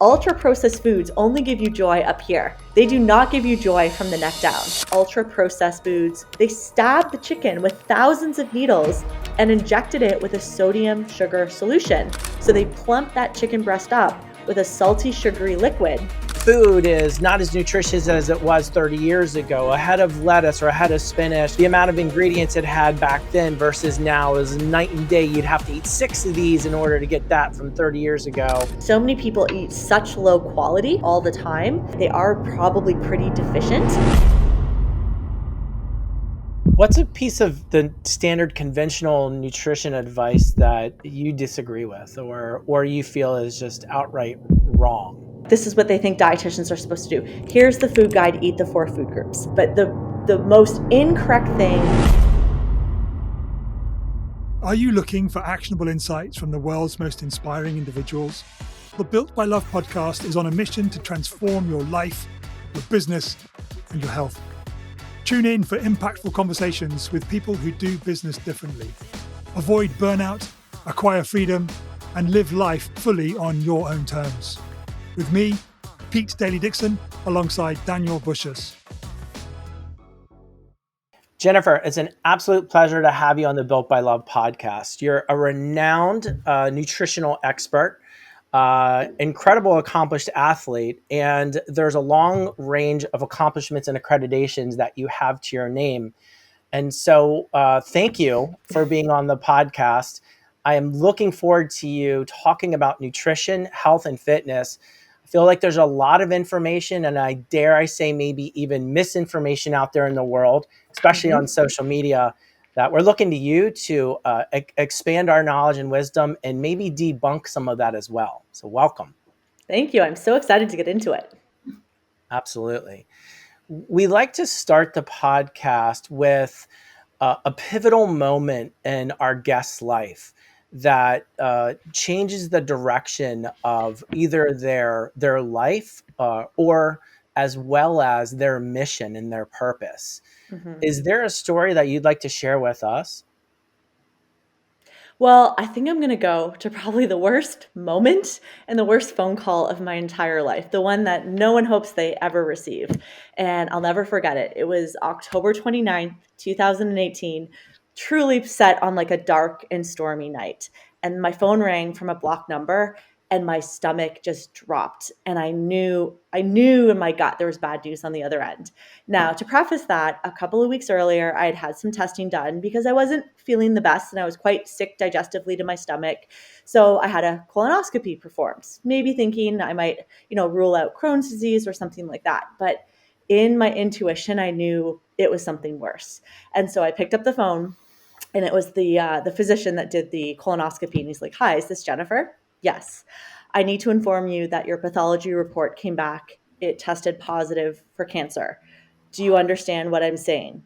Ultra processed foods only give you joy up here. They do not give you joy from the neck down. Ultra processed foods, they stab the chicken with thousands of needles and injected it with a sodium sugar solution. So they plump that chicken breast up with a salty, sugary liquid. Food is not as nutritious as it was 30 years ago. A head of lettuce or a head of spinach, the amount of ingredients it had back then versus now is night and day. You'd have to eat 6 of these in order to get that from 30 years ago. So many people eat such low quality all the time. They are probably pretty deficient. What's a piece of the standard conventional nutrition advice that you disagree with or you feel is just outright wrong? This is what they think dietitians are supposed to do. Here's the food guide, eat the 4 food groups. But the most incorrect thing. Are you looking for actionable insights from the world's most inspiring individuals? The Built by Love podcast is on a mission to transform your life, your business, and your health. Tune in for impactful conversations with people who do business differently. Avoid burnout, acquire freedom, and live life fully on your own terms. With me, Pete Daly-Dickson, alongside Daniel Bussius. Jennifer, it's an absolute pleasure to have you on the Built by Love podcast. You're a renowned nutritional expert, incredible accomplished athlete, and there's a long range of accomplishments and accreditations that you have to your name. And so thank you for being on the podcast. I am looking forward to you talking about nutrition, health, and fitness. I feel like there's a lot of information, and I say maybe even misinformation out there in the world, especially on social media, that we're looking to you to expand our knowledge and wisdom and maybe debunk some of that as well. So welcome. Thank you. I'm so excited to get into it. Absolutely. We like to start the podcast with a pivotal moment in our guest's life that changes the direction of either their life or as well as their mission and their purpose. Mm-hmm. Is there a story that you'd like to share with us? Well, I think I'm going to go to probably the worst moment and the worst phone call of my entire life, the one that no one hopes they ever receive. And I'll never forget it. It was October 29th, 2018, truly set on like a dark and stormy night. And my phone rang from a blocked number and my stomach just dropped. And I knew in my gut there was bad news on the other end. Now, to preface that, a couple of weeks earlier, I had had some testing done because I wasn't feeling the best and I was quite sick digestively to my stomach. So I had a colonoscopy performed, maybe thinking I might, rule out Crohn's disease or something like that. But in my intuition, I knew it was something worse. And so I picked up the phone and it was the physician that did the colonoscopy. And he's like, "Hi, is this Jennifer?" "Yes. I need to inform you that your pathology report came back. It tested positive for cancer. Do you understand what I'm saying?"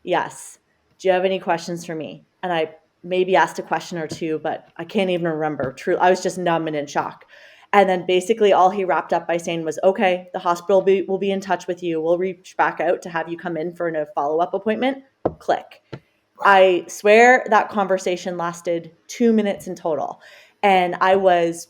"Yes. Do you have any questions for me?" And I maybe asked a question or two, but I can't even remember. True, I was just numb and in shock. And then basically all he wrapped up by saying was, "Okay, the hospital will be in touch with you. We'll reach back out to have you come in for a follow-up appointment." Click. I swear that conversation lasted 2 minutes in total. And I was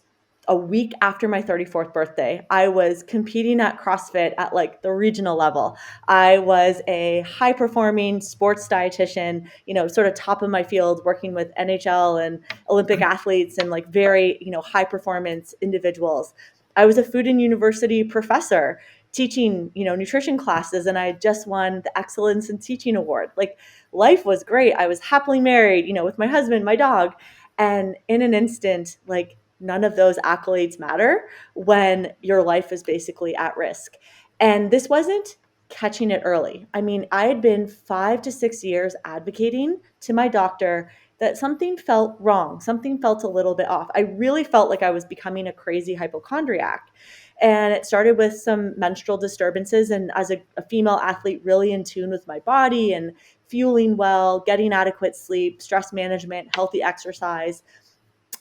a week after my 34th birthday. I was competing at CrossFit at like the regional level. I was a high performing sports dietitian, sort of top of my field, working with NHL and Olympic athletes and like very, high performance individuals. I was a food and university professor teaching, nutrition classes, and I just won the Excellence in Teaching Award. Like, life was great. I was happily married, with my husband, my dog. And in an instant, like, none of those accolades matter when your life is basically at risk. And this wasn't catching it early. I mean, I had been 5 to 6 years advocating to my doctor that something felt wrong. Something felt a little bit off. I really felt like I was becoming a crazy hypochondriac. And it started with some menstrual disturbances. And as a female athlete, really in tune with my body and fueling well, getting adequate sleep, stress management, healthy exercise.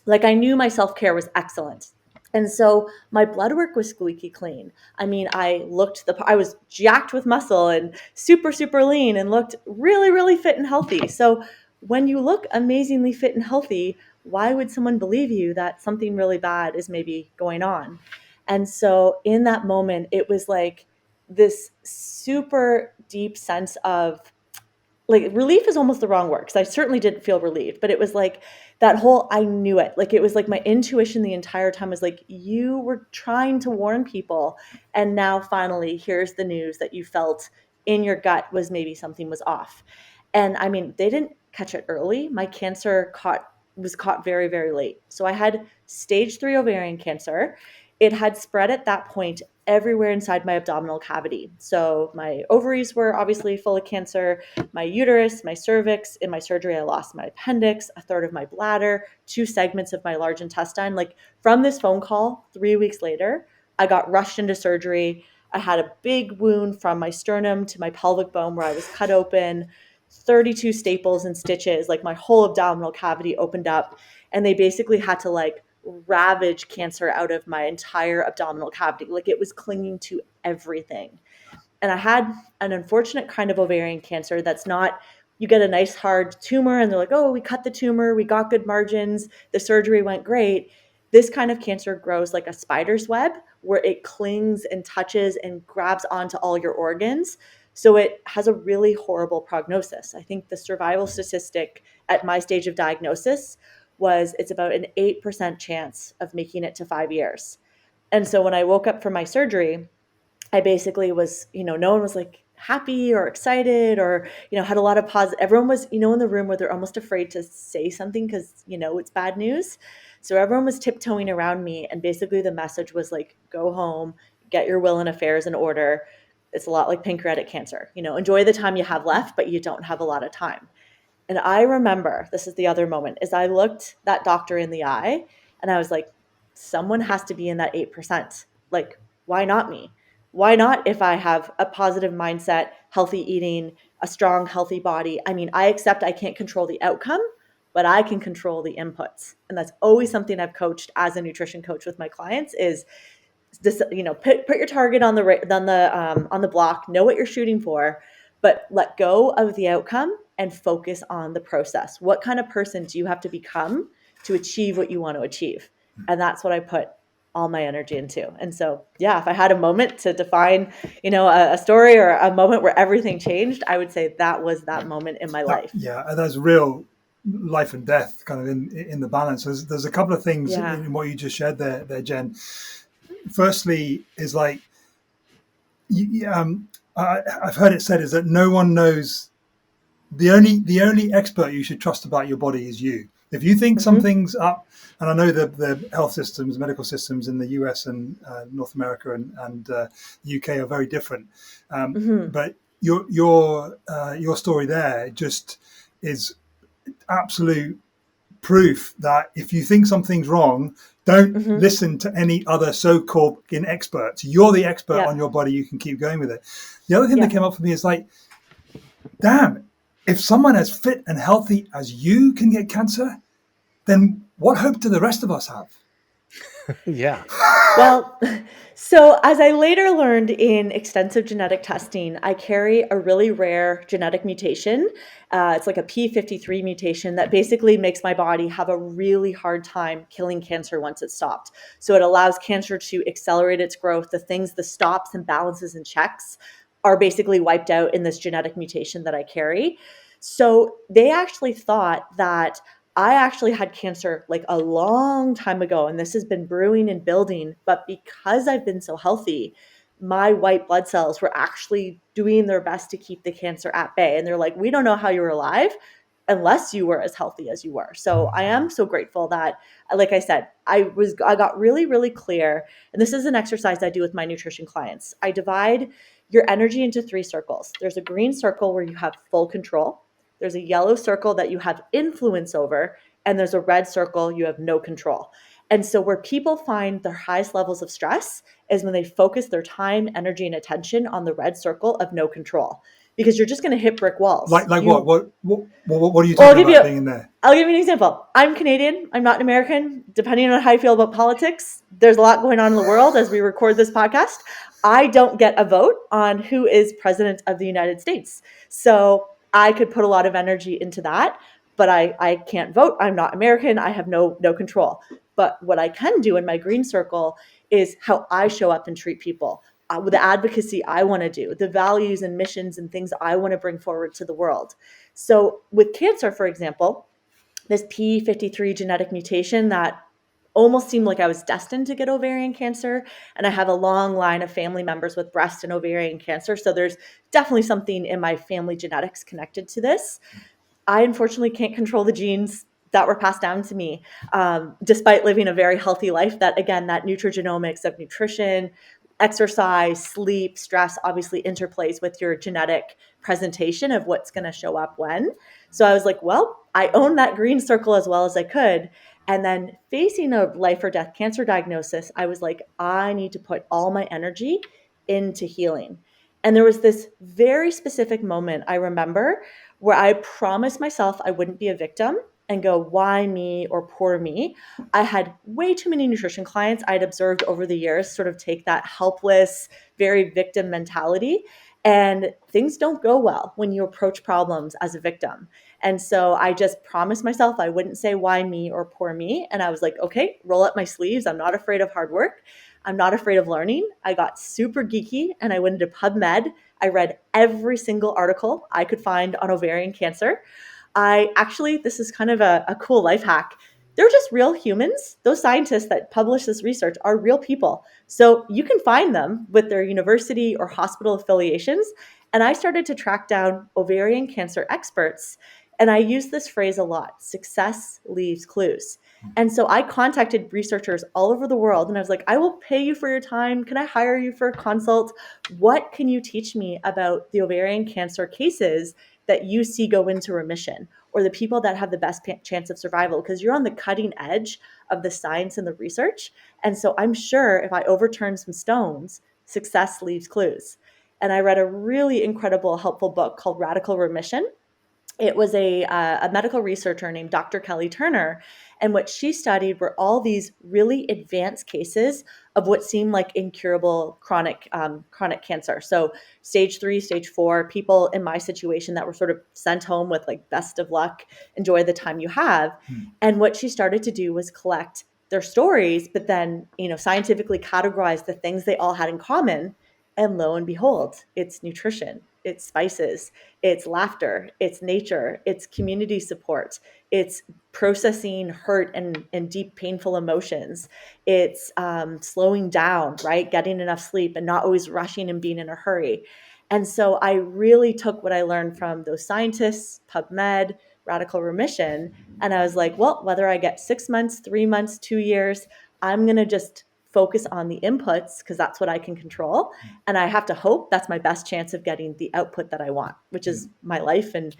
Like, I knew my self-care was excellent. And so my blood work was squeaky clean. I mean, I was jacked with muscle and super, super lean and looked really, really fit and healthy. So when you look amazingly fit and healthy, why would someone believe you that something really bad is maybe going on? And so in that moment, it was like this super deep sense of, like, relief is almost the wrong word, because I certainly didn't feel relieved, but it was like that whole, I knew it. Like, it was like my intuition the entire time was like, you were trying to warn people. And now finally, here's the news that you felt in your gut was maybe something was off. And I mean, they didn't catch it early. My cancer was caught very, very late. So I had stage 3 ovarian cancer. It had spread at that point everywhere inside my abdominal cavity. So my ovaries were obviously full of cancer, my uterus, my cervix. In my surgery, I lost my appendix, a third of my bladder, 2 segments of my large intestine. Like, from this phone call 3 weeks later, I got rushed into surgery. I had a big wound from my sternum to my pelvic bone where I was cut open, 32 staples and stitches. Like, my whole abdominal cavity opened up, and they basically had to like ravage cancer out of my entire abdominal cavity. Like, it was clinging to everything. And I had an unfortunate kind of ovarian cancer that's not, you get a nice hard tumor and they're like, oh, we cut the tumor, we got good margins, the surgery went great. This kind of cancer grows like a spider's web, where it clings and touches and grabs onto all your organs. So it has a really horrible prognosis. I think the survival statistic at my stage of diagnosis was it's about an 8% chance of making it to 5 years. And so when I woke up from my surgery, I basically was, no one was like happy or excited or, had a lot of positive. Everyone was, in the room where they're almost afraid to say something because, it's bad news. So everyone was tiptoeing around me. And basically the message was like, go home, get your will and affairs in order. It's a lot like pancreatic cancer, enjoy the time you have left, but you don't have a lot of time. And I remember, this is the other moment, is I looked that doctor in the eye and I was like, someone has to be in that 8%. Like, why not me? Why not if I have a positive mindset, healthy eating, a strong, healthy body? I mean, I accept I can't control the outcome, but I can control the inputs. And that's always something I've coached as a nutrition coach with my clients is this, put your target on the block, know what you're shooting for, but let go of the outcome and focus on the process. What kind of person do you have to become to achieve what you want to achieve? And that's what I put all my energy into. And so, yeah, if I had a moment to define, a story or a moment where everything changed, I would say that was that moment in my life. Yeah, that's real life and death kind of in the balance. There's a couple of things in what you just shared there, Jen. Firstly, is like, I've heard it said is that no one knows. The only expert you should trust about your body is you. If you think something's up, and I know the health systems, medical systems in the US and North America and the UK are very different, but your story there just is absolute proof that if you think something's wrong, don't listen to any other so-called experts. You're the expert on your body. You can keep going with it. The other thing that came up for me is like, damn, if someone as fit and healthy as you can get cancer, then what hope do the rest of us have? Yeah. Well, so as I later learned in extensive genetic testing, I carry a really rare genetic mutation. It's like a P53 mutation that basically makes my body have a really hard time killing cancer once it's stopped. So it allows cancer to accelerate its growth. The stops and balances and checks are basically wiped out in this genetic mutation that I carry. So they actually thought that I actually had cancer like a long time ago, and this has been brewing and building. But because I've been so healthy, my white blood cells were actually doing their best to keep the cancer at bay. And they're like, we don't know how you were alive unless you were as healthy as you were. So I am so grateful that, like I said, I got really, really clear. And this is an exercise I do with my nutrition clients. I divide your energy into 3 circles. There's a green circle where you have full control. There's a yellow circle that you have influence over, and there's a red circle you have no control. And so where people find their highest levels of stress is when they focus their time, energy, and attention on the red circle of no control, because you're just going to hit brick walls. What are you talking about being in there? I'll give you an example. I'm Canadian. I'm not an American. Depending on how I feel about politics, there's a lot going on in the world as we record this podcast. I don't get a vote on who is president of the United States. So I could put a lot of energy into that, but I can't vote. I'm not American. I have no control. But what I can do in my green circle is how I show up and treat people, with the advocacy I want to do, the values and missions and things I want to bring forward to the world. So with cancer, for example, this P53 genetic mutation that almost seemed like I was destined to get ovarian cancer. And I have a long line of family members with breast and ovarian cancer. So there's definitely something in my family genetics connected to this. I unfortunately can't control the genes that were passed down to me, despite living a very healthy life. That, again, that nutrigenomics of nutrition, exercise, sleep, stress obviously interplays with your genetic presentation of what's going to show up when. So I was like, well, I own that green circle as well as I could. And then facing a life or death cancer diagnosis, I was like, I need to put all my energy into healing. And there was this very specific moment I remember where I promised myself I wouldn't be a victim and go, why me or poor me? I had way too many nutrition clients I'd observed over the years sort of take that helpless, very victim mentality. And things don't go well when you approach problems as a victim. And so I just promised myself I wouldn't say why me or poor me. And I was like, okay, roll up my sleeves. I'm not afraid of hard work. I'm not afraid of learning. I got super geeky and I went into PubMed. I read every single article I could find on ovarian cancer. This is kind of a cool life hack. They're just real humans. Those scientists that publish this research are real people. So you can find them with their university or hospital affiliations. And I started to track down ovarian cancer experts. And I use this phrase a lot: success leaves clues. And so I contacted researchers all over the world and I was like, I will pay you for your time. Can I hire you for a consult? What can you teach me about the ovarian cancer cases that you see go into remission, or the people that have the best chance of survival? Because you're on the cutting edge of the science and the research. And so I'm sure if I overturn some stones, success leaves clues. And I read a really incredible, helpful book called Radical Remission. It was a medical researcher named Dr. Kelly Turner. And what she studied were all these really advanced cases of what seemed like incurable chronic cancer. So stage 3, stage 4, people in my situation that were sort of sent home with like, best of luck, enjoy the time you have. And what she started to do was collect their stories, but then, scientifically categorize the things they all had in common. And lo and behold, it's nutrition, it's spices, it's laughter, it's nature, it's community support, it's processing hurt and deep painful emotions, it's slowing down, right? Getting enough sleep and not always rushing and being in a hurry. And so I really took what I learned from those scientists, PubMed, Radical Remission, and I was like, well, whether I get 6 months, 3 months, 2 years, I'm going to just focus on the inputs because that's what I can control. And I have to hope that's my best chance of getting the output that I want, which is my life and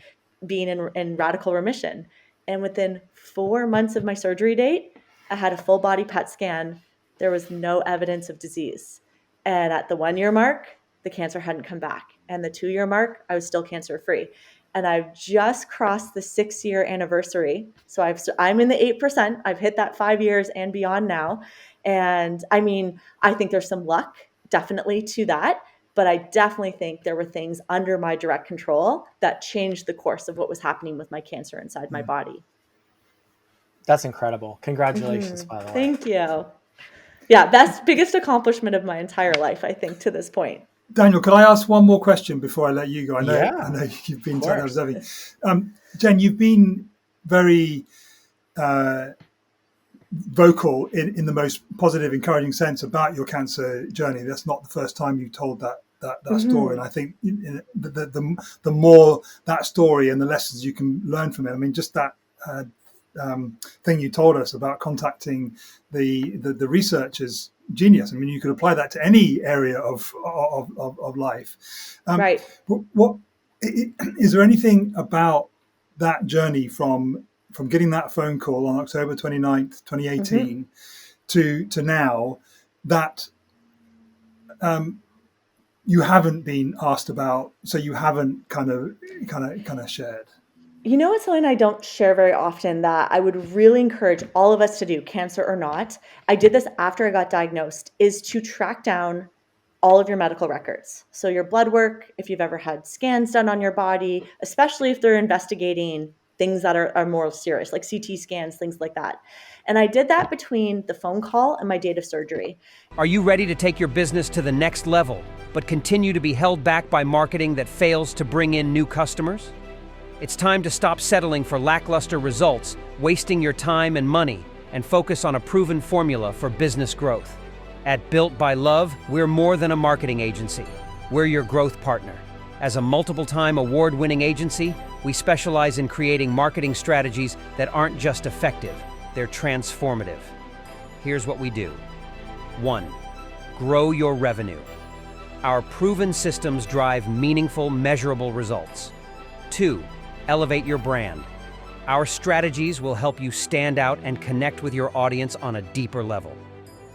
being in radical remission. And within 4 months of my surgery date, I had a full body PET scan. There was no evidence of disease. And at the 1 year mark, the cancer hadn't come back. And the 2 year mark, I was still cancer free. And I've just crossed the 6 year anniversary. So I'm in the 8%. I've hit that 5 years and beyond now. And I mean, I think there's some luck definitely to that, but I definitely think there were things under my direct control that changed the course of what was happening with my cancer inside my body. That's incredible. Congratulations, by the way. Thank you. Yeah, biggest accomplishment of my entire life, I think, to this point. Daniel, could I ask one more question before I let you go? I know you've been so observing. Jen, you've been very vocal in the most positive, encouraging sense about your cancer journey. That's not the first time you've told that story. And I think the more that story and the lessons you can learn from it, I mean, just that thing you told us about contacting the researchers, genius. I mean, you could apply that to any area of life. Right. What is there anything about that journey from getting that phone call on October 29th, 2018 to now that you haven't been asked about, so you haven't kind of shared? You know, it's something I don't share very often that I would really encourage all of us to do, cancer or not. I did this after I got diagnosed, is to track down all of your medical records. So your blood work, if you've ever had scans done on your body, especially if they're investigating things that are more serious, like CT scans, things like that. And I did that between the phone call and my date of surgery. Are you ready to take your business to the next level, but continue to be held back by marketing that fails to bring in new customers? It's time to stop settling for lackluster results, wasting your time and money, and focus on a proven formula for business growth. At Built by Love, we're more than a marketing agency. We're your growth partner. As a multiple-time award-winning agency, we specialize in creating marketing strategies that aren't just effective, they're transformative. Here's what we do. 1. Grow your revenue. Our proven systems drive meaningful, measurable results. 2. Elevate your brand. Our strategies will help you stand out and connect with your audience on a deeper level.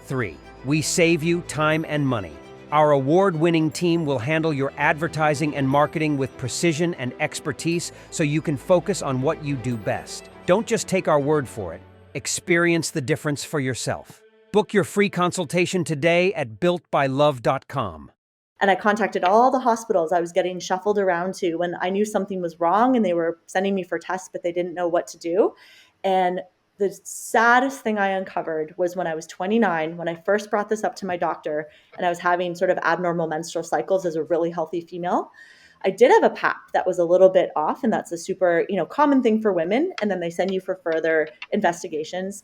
3. We save you time and money. Our award-winning team will handle your advertising and marketing with precision and expertise so you can focus on what you do best. Don't just take our word for it. Experience the difference for yourself. Book your free consultation today at builtbylove.com. And I contacted all the hospitals I was getting shuffled around to when I knew something was wrong and they were sending me for tests, but they didn't know what to do. And the saddest thing I uncovered was when I was 29, when I first brought this up to my doctor and I was having sort of abnormal menstrual cycles as a really healthy female. I did have a PAP that was a little bit off, and that's a super, common thing for women. And then they send you for further investigations.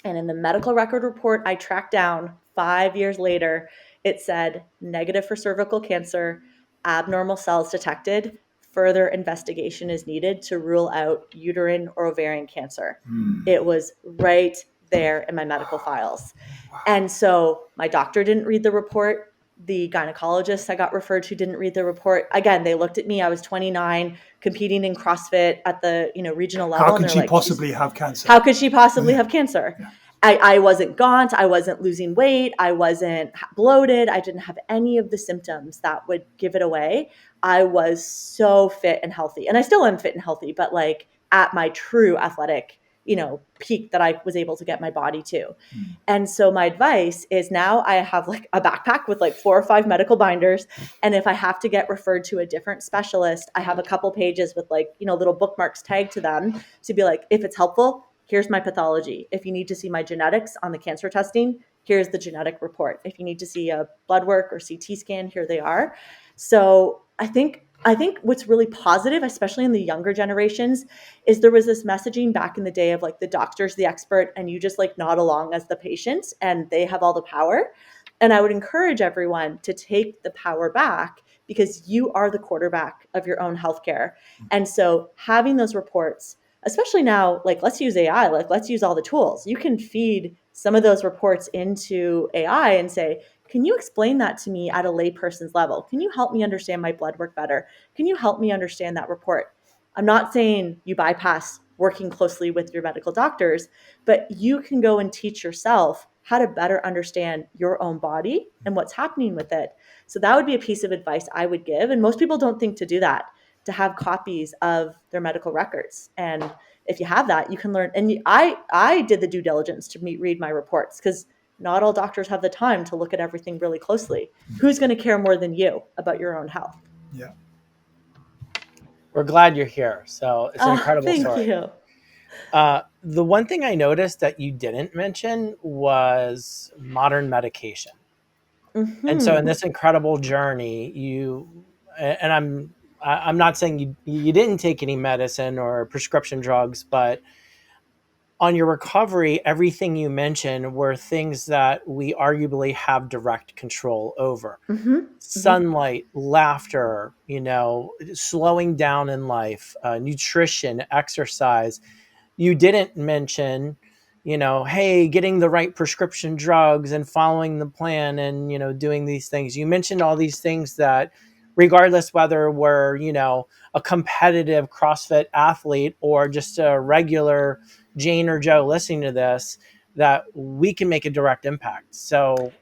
And in the medical record report I tracked down 5 years later, it said negative for cervical cancer, abnormal cells detected, further investigation is needed to rule out uterine or ovarian cancer. It was right there in my medical files. And so my doctor didn't read the report. The gynecologist I got referred to didn't read the report. Again, they looked at me. I was 29, competing in CrossFit at the regional level. How could she possibly have cancer? How could she possibly have cancer? Yeah. I wasn't gaunt. I wasn't losing weight. I wasn't bloated. I didn't have any of the symptoms that would give it away. I was so fit and healthy. And I still am fit and healthy, but like at my true athletic peak that I was able to get my body to. And so my advice is now I have like a backpack with like 4 or 5 medical binders. And if I have to get referred to a different specialist, I have a couple pages with like, little bookmarks tagged to them to be like, if it's helpful, here's my pathology. If you need to see my genetics on the cancer testing, here's the genetic report. If you need to see a blood work or CT scan, here they are. So I think what's really positive, especially in the younger generations, is there was this messaging back in the day of like the doctor's the expert and you just like nod along as the patient and they have all the power. And I would encourage everyone to take the power back because you are the quarterback of your own healthcare. And so having those reports, especially now, like let's use AI, like let's use all the tools. You can feed some of those reports into AI and say, can you explain that to me at a layperson's level? Can you help me understand my blood work better? Can you help me understand that report? I'm not saying you bypass working closely with your medical doctors, but you can go and teach yourself how to better understand your own body and what's happening with it. So that would be a piece of advice I would give. And most people don't think to do that, to have copies of their medical records. And if you have that, you can learn. And I did the due diligence to read my reports because not all doctors have the time to look at everything really closely. Who's going to care more than you about your own health? Yeah. We're glad you're here. So it's an incredible thank story. You. The one thing I noticed that you didn't mention was modern medication. Mm-hmm. And so in this incredible journey, I'm not saying you didn't take any medicine or prescription drugs, but on your recovery, everything you mentioned were things that we arguably have direct control over. Mm-hmm. Sunlight, laughter, slowing down in life, nutrition, exercise. You didn't mention, hey, getting the right prescription drugs and following the plan and, doing these things. You mentioned all these things that regardless whether we're, a competitive CrossFit athlete or just a regular Jane or Joe listening to this, that we can make a direct impact. So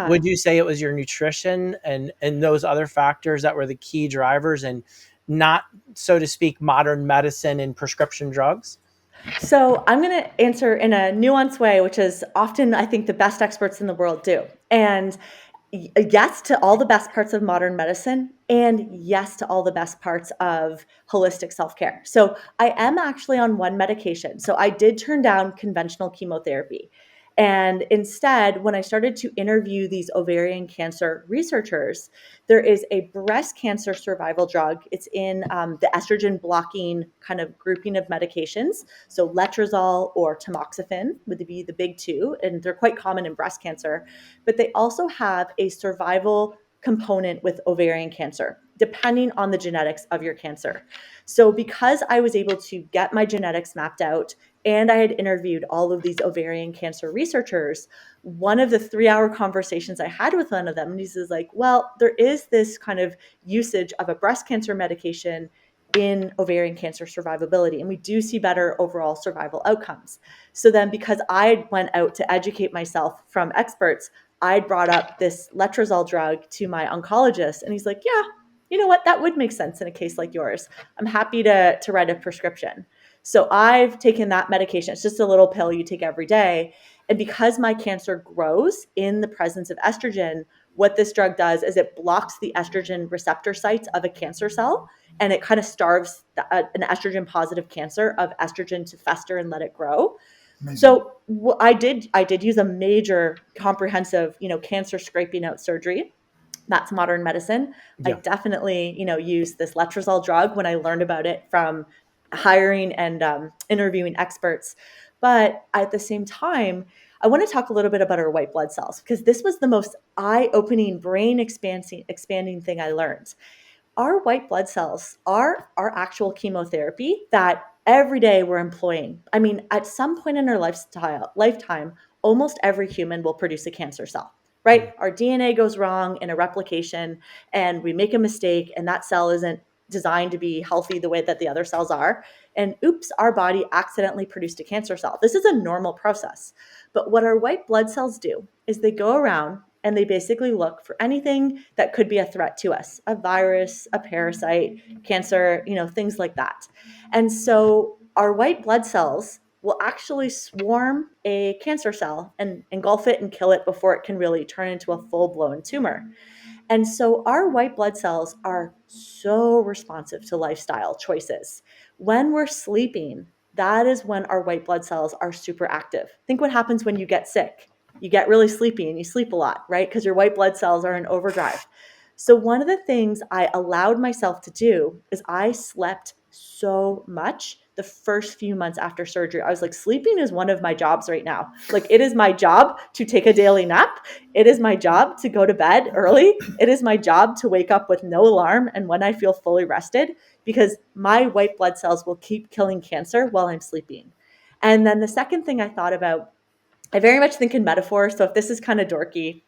would you say it was your nutrition and those other factors that were the key drivers and not, so to speak, modern medicine and prescription drugs? So I'm going to answer in a nuanced way, which is often I think the best experts in the world do. And yes to all the best parts of modern medicine, and yes to all the best parts of holistic self-care. So I am actually on one medication. So I did turn down conventional chemotherapy. And instead, when I started to interview these ovarian cancer researchers, there is a breast cancer survival drug. It's in the estrogen blocking kind of grouping of medications. So letrozole or tamoxifen would be the big two, and they're quite common in breast cancer. But they also have a survival component with ovarian cancer, depending on the genetics of your cancer. So because I was able to get my genetics mapped out and I had interviewed all of these ovarian cancer researchers, one of the 3-hour conversations I had with one of them, and he's like, well, there is this kind of usage of a breast cancer medication in ovarian cancer survivability, and we do see better overall survival outcomes. So then because I went out to educate myself from experts, I brought up this letrozole drug to my oncologist, and he's like, yeah, you know what? That would make sense in a case like yours. I'm happy to write a prescription. So I've taken that medication. It's just a little pill you take every day. And because my cancer grows in the presence of estrogen, what this drug does is it blocks the estrogen receptor sites of a cancer cell, and it kind of starves an estrogen positive cancer of estrogen to fester and let it grow. Amazing. So I did use a major comprehensive, cancer scraping out surgery. That's modern medicine. Yeah. I definitely, used this letrozole drug when I learned about it from hiring and interviewing experts. But at the same time, I want to talk a little bit about our white blood cells, because this was the most eye-opening, brain expanding thing I learned. Our white blood cells are our actual chemotherapy that every day we're employing. I mean, at some point in our lifetime, almost every human will produce a cancer cell, right? Our DNA goes wrong in a replication and we make a mistake, and that cell isn't designed to be healthy the way that the other cells are. And oops, our body accidentally produced a cancer cell. This is a normal process. But what our white blood cells do is they go around and they basically look for anything that could be a threat to us, a virus, a parasite, cancer, things like that. And so our white blood cells will actually swarm a cancer cell and engulf it and kill it before it can really turn into a full-blown tumor. And so our white blood cells are so responsive to lifestyle choices. When we're sleeping, that is when our white blood cells are super active. Think what happens when you get sick. You get really sleepy and you sleep a lot, right? Because your white blood cells are in overdrive. So one of the things I allowed myself to do is I slept so much the first few months after surgery. I was like, sleeping is one of my jobs right now. Like, it is my job to take a daily nap. It is my job to go to bed early. It is my job to wake up with no alarm and when I feel fully rested, because my white blood cells will keep killing cancer while I'm sleeping. And then the second thing I thought about, I very much think in metaphor. So if this is kind of dorky,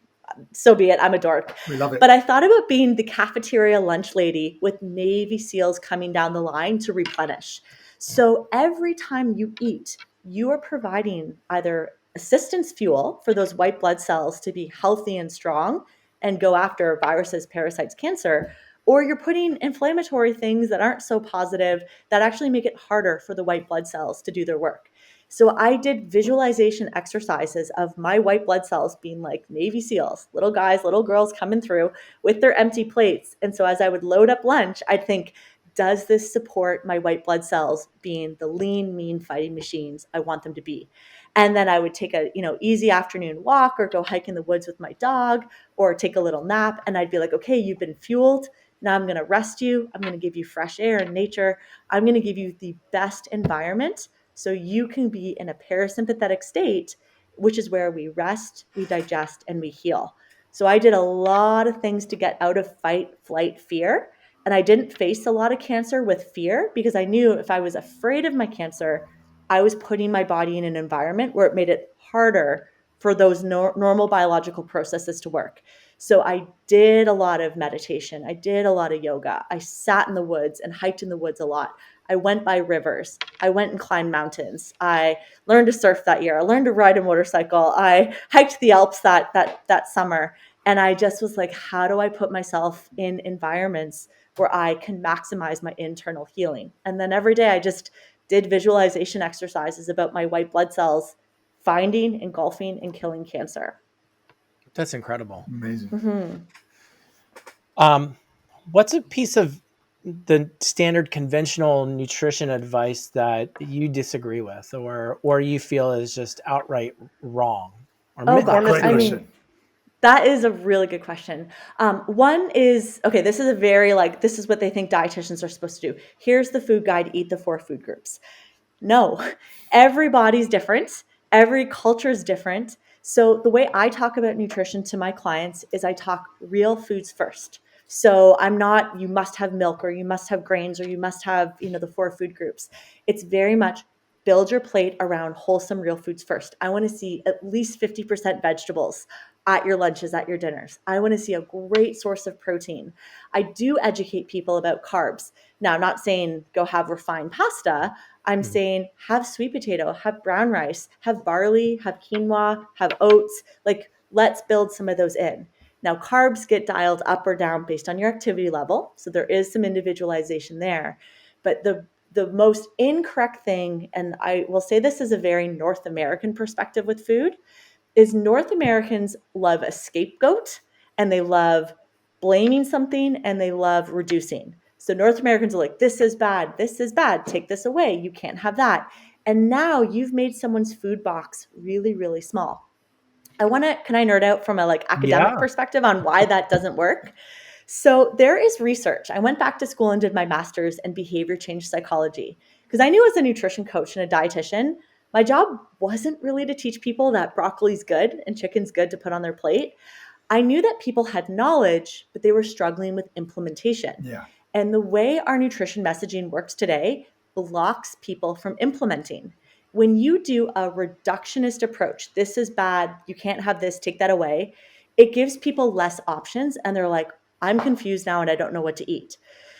so be it. I'm a dork. We love it. But I thought about being the cafeteria lunch lady with Navy SEALs coming down the line to replenish. So every time you eat, you are providing either assistance fuel for those white blood cells to be healthy and strong and go after viruses, parasites, cancer, or you're putting inflammatory things that aren't so positive that actually make it harder for the white blood cells to do their work. So I did visualization exercises of my white blood cells being like Navy SEALs, little guys, little girls coming through with their empty plates. And so as I would load up lunch, I'd think, does this support my white blood cells being the lean, mean fighting machines I want them to be? And then I would take a, easy afternoon walk or go hike in the woods with my dog or take a little nap. And I'd be like, okay, you've been fueled. Now I'm going to rest you. I'm going to give you fresh air and nature. I'm going to give you the best environment so you can be in a parasympathetic state, which is where we rest, we digest, and we heal. So I did a lot of things to get out of fight, flight, fear. And I didn't face a lot of cancer with fear because I knew if I was afraid of my cancer, I was putting my body in an environment where it made it harder for those normal biological processes to work. So I did a lot of meditation. I did a lot of yoga. I sat in the woods and hiked in the woods a lot. I went by rivers. I went and climbed mountains. I learned to surf that year. I learned to ride a motorcycle. I hiked the Alps that summer. And I just was like, how do I put myself in environments where I can maximize my internal healing? And then every day I just did visualization exercises about my white blood cells finding, engulfing, and killing cancer. That's incredible. Amazing. What's a piece of the standard conventional nutrition advice that you disagree with or you feel is just outright wrong Oh or gosh, Great I misleading? mean, that is a really good question. One is, okay, this is a very this is what they think dietitians are supposed to do. Here's the food guide, eat the 4 food groups. No, everybody's different. Every culture is different. So the way I talk about nutrition to my clients is I talk real foods first. So I'm not, you must have milk or you must have grains or you must have, the 4 food groups. It's very much build your plate around wholesome real foods first. I want to see at least 50% vegetables at your lunches, at your dinners. I want to see a great source of protein. I do educate people about carbs. Now, I'm not saying go have refined pasta. I'm saying have sweet potato, have brown rice, have barley, have quinoa, have oats. Let's build some of those in. Now, carbs get dialed up or down based on your activity level. So there is some individualization there. But the most incorrect thing, and I will say this is a very North American perspective with food, is North Americans love a scapegoat and they love blaming something and they love reducing. So North Americans are like, this is bad, take this away, you can't have that. And now you've made someone's food box really, really small. Can I nerd out from a academic Yeah. perspective on why that doesn't work? So there is research. I went back to school and did my master's in behavior change psychology because I knew as a nutrition coach and a dietitian, my job wasn't really to teach people that broccoli's good and chicken's good to put on their plate. I knew that people had knowledge, but they were struggling with implementation. Yeah. And the way our nutrition messaging works today blocks people from implementing. When you do a reductionist approach, this is bad, you can't have this, take that away, it gives people less options and they're like, I'm confused now and I don't know what to eat.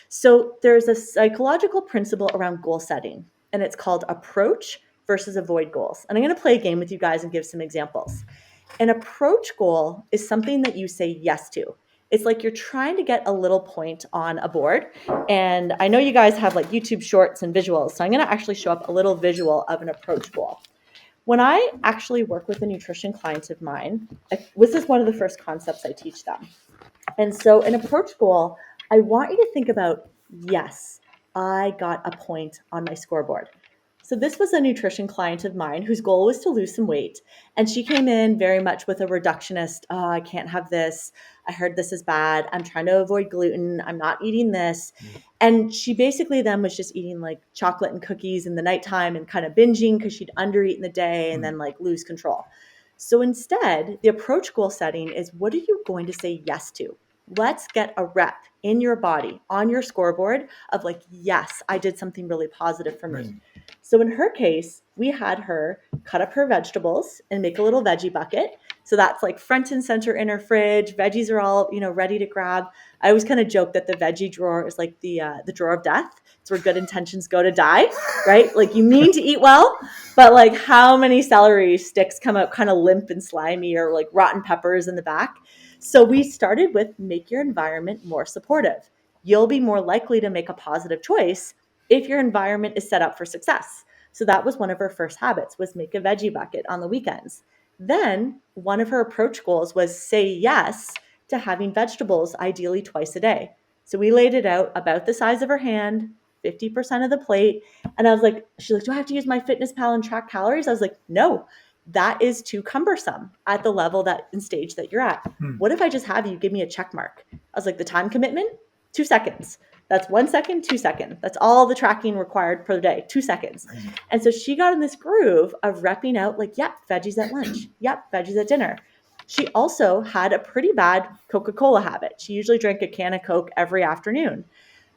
So there's a psychological principle around goal setting, and it's called approach versus avoid goals. And I'm going to play a game with you guys and give some examples. An approach goal is something that you say yes to. It's like you're trying to get a little point on a board. And I know you guys have YouTube shorts and visuals. So I'm going to actually show up a little visual of an approach goal. When I actually work with a nutrition client of mine, this is one of the first concepts I teach them. And so an approach goal, I want you to think about, yes, I got a point on my scoreboard. So this was a nutrition client of mine whose goal was to lose some weight. And she came in very much with a reductionist, oh, I can't have this. I heard this is bad. I'm trying to avoid gluten. I'm not eating this. And she basically then was just eating chocolate and cookies in the nighttime and kind of binging because she'd undereat in the day and then lose control. So instead, the approach goal setting is, what are you going to say yes to? Let's get a rep in your body on your scoreboard of yes, I did something really positive for me. So in her case, we had her cut up her vegetables and make a little veggie bucket. So that's front and center in her fridge. Veggies are all, ready to grab. I always kind of joke that the veggie drawer is the drawer of death. It's where good intentions go to die, right? You mean to eat well, but how many celery sticks come out kind of limp and slimy, or rotten peppers in the back. So we started with make your environment more supportive. You'll be more likely to make a positive choice if your environment is set up for success. So that was one of her first habits, was make a veggie bucket on the weekends. Then one of her approach goals was say yes to having vegetables, ideally twice a day. So we laid it out about the size of her hand, 50% of the plate. And I was like, she's like, do I have to use my Fitness Pal and track calories? I was like, no, that is too cumbersome at the level and stage that you're at. What if I just have you give me a check mark? I was like, the time commitment, 2 seconds. That's 1 second, 2 seconds. That's all the tracking required per day, 2 seconds. And so she got in this groove of repping out yep, veggies at lunch. Yep, veggies at dinner. She also had a pretty bad Coca-Cola habit. She usually drank a can of Coke every afternoon.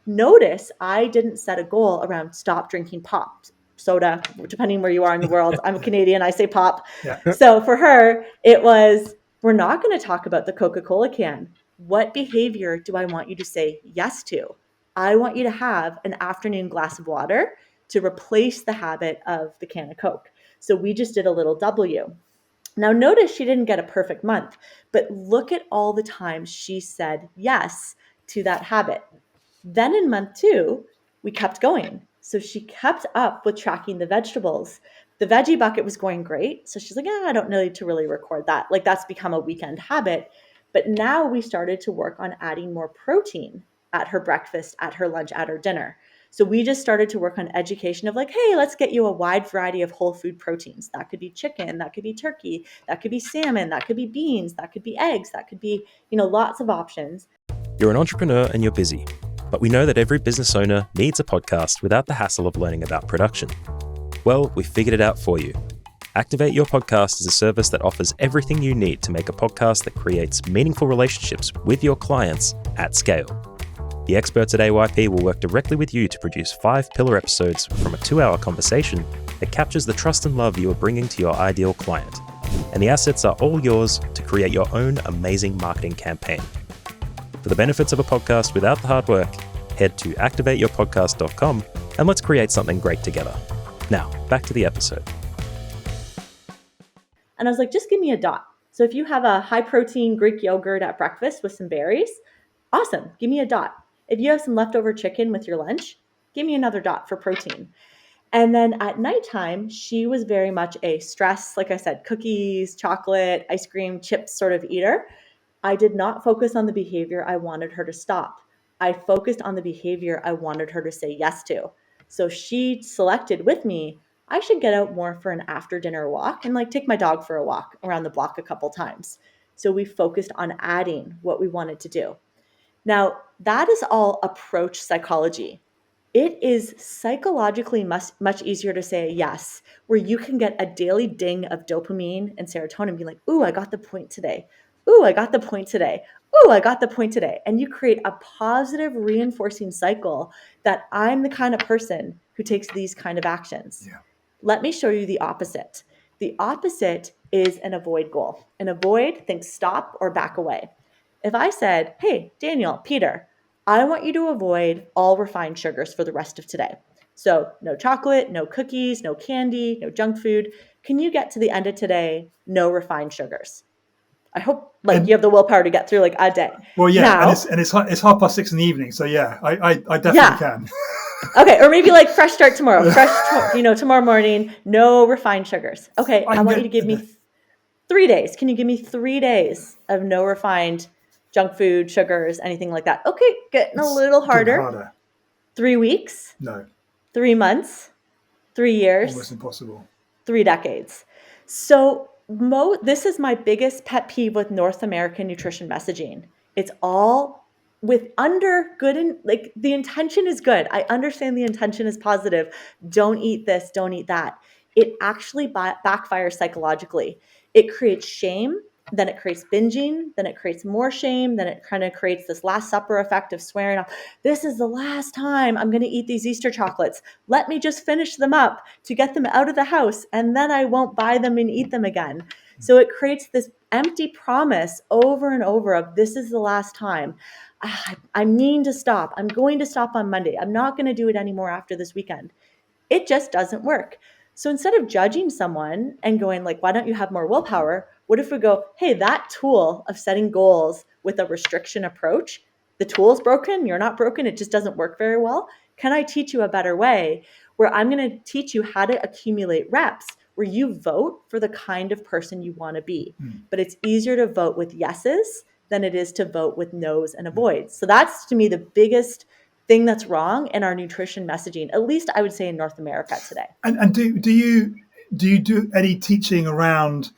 Notice I didn't set a goal around stop drinking pop, soda, depending where you are in the world. I'm a Canadian, I say pop. Yeah. So for her, it was, we're not going to talk about the Coca-Cola can. What behavior do I want you to say yes to? I want you to have an afternoon glass of water to replace the habit of the can of Coke. So we just did a little W. Now notice she didn't get a perfect month, but look at all the times she said yes to that habit. Then in month 2, we kept going. So she kept up with tracking the vegetables, The veggie bucket was going great. So she's like, I don't need to really record that. Like that's become a weekend habit. But now we started to work on adding more protein at her breakfast, at her lunch, at her dinner. So we just started to work on education of like, hey, let's get you a wide variety of whole food proteins. That could be chicken, that could be turkey, that could be salmon, that could be beans, that could be eggs, that could be, lots of options. You're an entrepreneur and you're busy, but we know that every business owner needs a podcast without the hassle of learning about production. Well, we figured it out for you. Activate Your Podcast is a service that offers everything you need to make a podcast that creates meaningful relationships with your clients at scale. The experts at AYP will work directly with you to produce 5 pillar episodes from a 2-hour conversation that captures the trust and love you are bringing to your ideal client. And the assets are all yours to create your own amazing marketing campaign. For the benefits of a podcast without the hard work, head to activateyourpodcast.com and let's create something great together. Now, back to the episode. And I was like, just give me a dot. So if you have a high protein Greek yogurt at breakfast with some berries, awesome, give me a dot. If you have some leftover chicken with your lunch, give me another dot for protein. And then at nighttime, she was very much a stress, like I said, cookies, chocolate, ice cream, chips sort of eater. I did not focus on the behavior I wanted her to stop. I focused on the behavior I wanted her to say yes to. So she selected with me, I should get out more for an after dinner walk and like take my dog for a walk around the block a couple times. So we focused on adding what we wanted to do. Now, that is all approach psychology. It is psychologically much easier to say yes, where you can get a daily ding of dopamine and serotonin, be like, ooh, I got the point today. Ooh, I got the point today. Ooh, I got the point today. And you create a positive reinforcing cycle that I'm the kind of person who takes these kind of actions. Yeah. Let me show you the opposite. The opposite is an avoid goal. An avoid thinks stop or back away. If I said, hey, Daniel, Peter, I want you to avoid all refined sugars for the rest of today. So no chocolate, no cookies, no candy, no junk food. Can you get to the end of today, no refined sugars? I hope you have the willpower to get through like a day. Well, yeah, now, and it's 6:30 in the evening, so yeah, I definitely can. Okay, or maybe like fresh start tomorrow. Tomorrow morning, no refined sugars. Okay, I want you to give me 3 days. Can you give me 3 days of no refined junk food, sugars, anything like that? Okay, getting a little harder. 3 weeks? No. 3 months? 3 years? Almost impossible. 3 decades. So this is my biggest pet peeve with North American nutrition messaging. It's all with good and like the intention is good. I understand the intention is positive. Don't eat this, don't eat that. It actually backfires psychologically. It creates shame, then it creates binging, then it creates more shame, then it kind of creates this Last Supper effect of swearing off. This is the last time I'm going to eat these Easter chocolates. Let me just finish them up to get them out of the house, and then I won't buy them and eat them again. So it creates this empty promise over and over of this is the last time. I mean to stop. I'm going to stop on Monday. I'm not going to do it anymore after this weekend. It just doesn't work. So instead of judging someone and going like, why don't you have more willpower? What if we go, hey, that tool of setting goals with a restriction approach, the tool's broken, you're not broken, it just doesn't work very well. Can I teach you a better way where I'm going to teach you how to accumulate reps where you vote for the kind of person you want to be? But it's easier to vote with yeses than it is to vote with no's and avoids. So that's to me the biggest thing that's wrong in our nutrition messaging, at least I would say in North America today. And do you do any teaching around,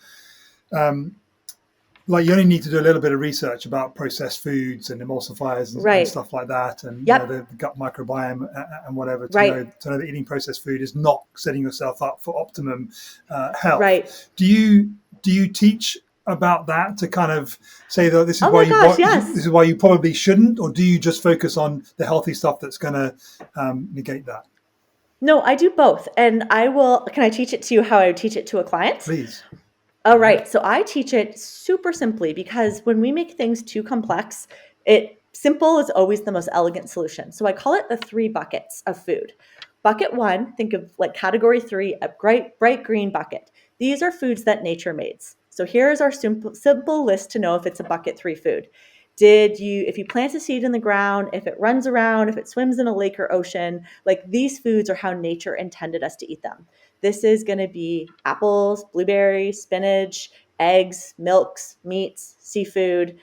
like you only need to do a little bit of research about processed foods and emulsifiers and stuff like that, and the gut microbiome and whatever to know that eating processed food is not setting yourself up for optimum health. Right. Do you teach about that to kind of say that this is this is why you probably shouldn't, or do you just focus on the healthy stuff that's going to negate that? No, I do both. And can I teach it to you how I would teach it to a client? Please. All right. So I teach it super simply because when we make things too complex, simple is always the most elegant solution. So I call it the 3 buckets of food. Bucket 1, think of like category 3, a bright green bucket. These are foods that nature made. So here's our simple list to know if it's a bucket 3 food. If you plant a seed in the ground, if it runs around, if it swims in a lake or ocean, like these foods are how nature intended us to eat them. this is going to be apples, blueberries, spinach, eggs, milks, meats, seafood,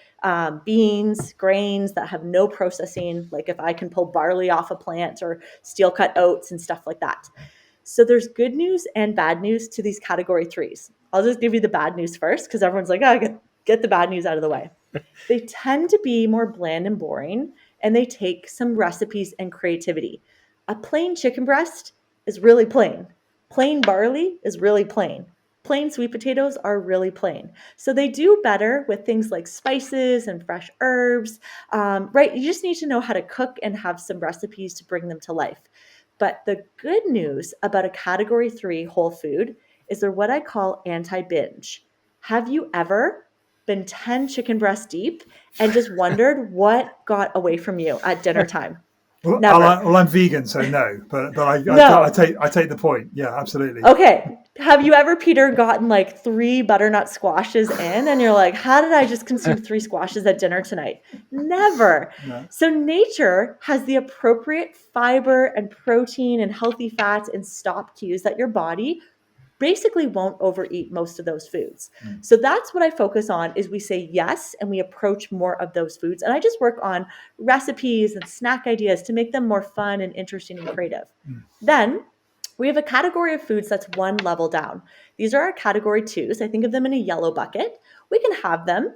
beans, grains that have no processing, like if I can pull barley off a plant or steel cut oats and stuff like that. So there's good news and bad news to these category 3s. I'll just give you the bad news first because everyone's like, oh, get the bad news out of the way. They tend to be more bland and boring, and they take some recipes and creativity. A plain chicken breast is really plain. Plain barley is really plain. Plain sweet potatoes are really plain. So they do better with things like spices and fresh herbs, right? You just need to know how to cook and have some recipes to bring them to life. But the good news about a category 3 whole food is they're what I call anti-binge. Have you ever been 10 chicken breasts deep and just wondered what got away from you at dinner time? Well, Never. I'm vegan, so no. But No. I take the point. Yeah, absolutely. Okay. Have you ever, Peter, gotten like 3 butternut squashes in and you're like, how did I just consume 3 squashes at dinner tonight? Never. No. So nature has the appropriate fiber and protein and healthy fats and stop cues that your body basically won't overeat most of those foods. So that's what I focus on is we say yes and we approach more of those foods. And I just work on recipes and snack ideas to make them more fun and interesting and creative. Then we have a category of foods that's one level down. These are our category 2s. I think of them in a yellow bucket. We can have them,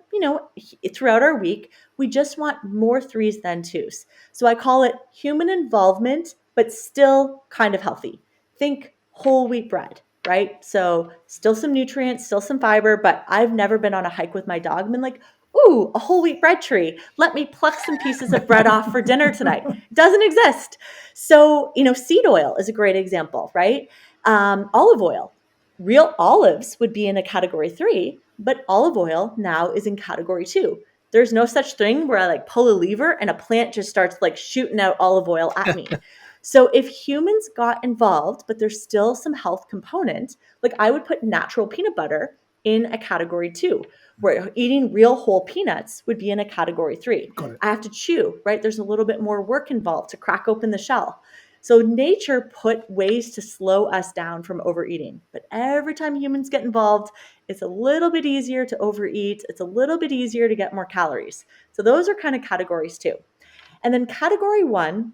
throughout our week. We just want more 3s than 2s. So I call it human involvement, but still kind of healthy. Think whole wheat bread. Right? So still some nutrients, still some fiber, but I've never been on a hike with my dog and been like, ooh, a whole wheat bread tree. Let me pluck some pieces of bread off for dinner tonight. Doesn't exist. So, seed oil is a great example, right? Olive oil. Real olives would be in a category 3, but olive oil now is in category 2. There's no such thing where I pull a lever and a plant just starts shooting out olive oil at me. So if humans got involved, but there's still some health component, I would put natural peanut butter in a category 2, where eating real whole peanuts would be in a category 3. Got it. I have to chew, right? There's a little bit more work involved to crack open the shell. So nature put ways to slow us down from overeating. But every time humans get involved, it's a little bit easier to overeat. It's a little bit easier to get more calories. So those are kind of categories 2. And then category 1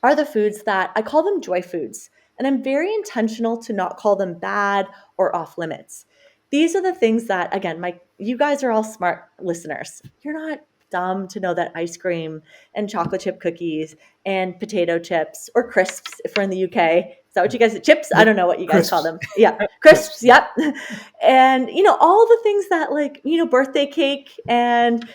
are the foods that I call them joy foods. And I'm very intentional to not call them bad or off limits. These are the things that, again, you guys are all smart listeners. You're not dumb to know that ice cream and chocolate chip cookies and potato chips or crisps, if we're in the UK. Is that what you guys, chips? I don't know what you guys call them. Yeah, crisps, yep. And, all the things that birthday cake and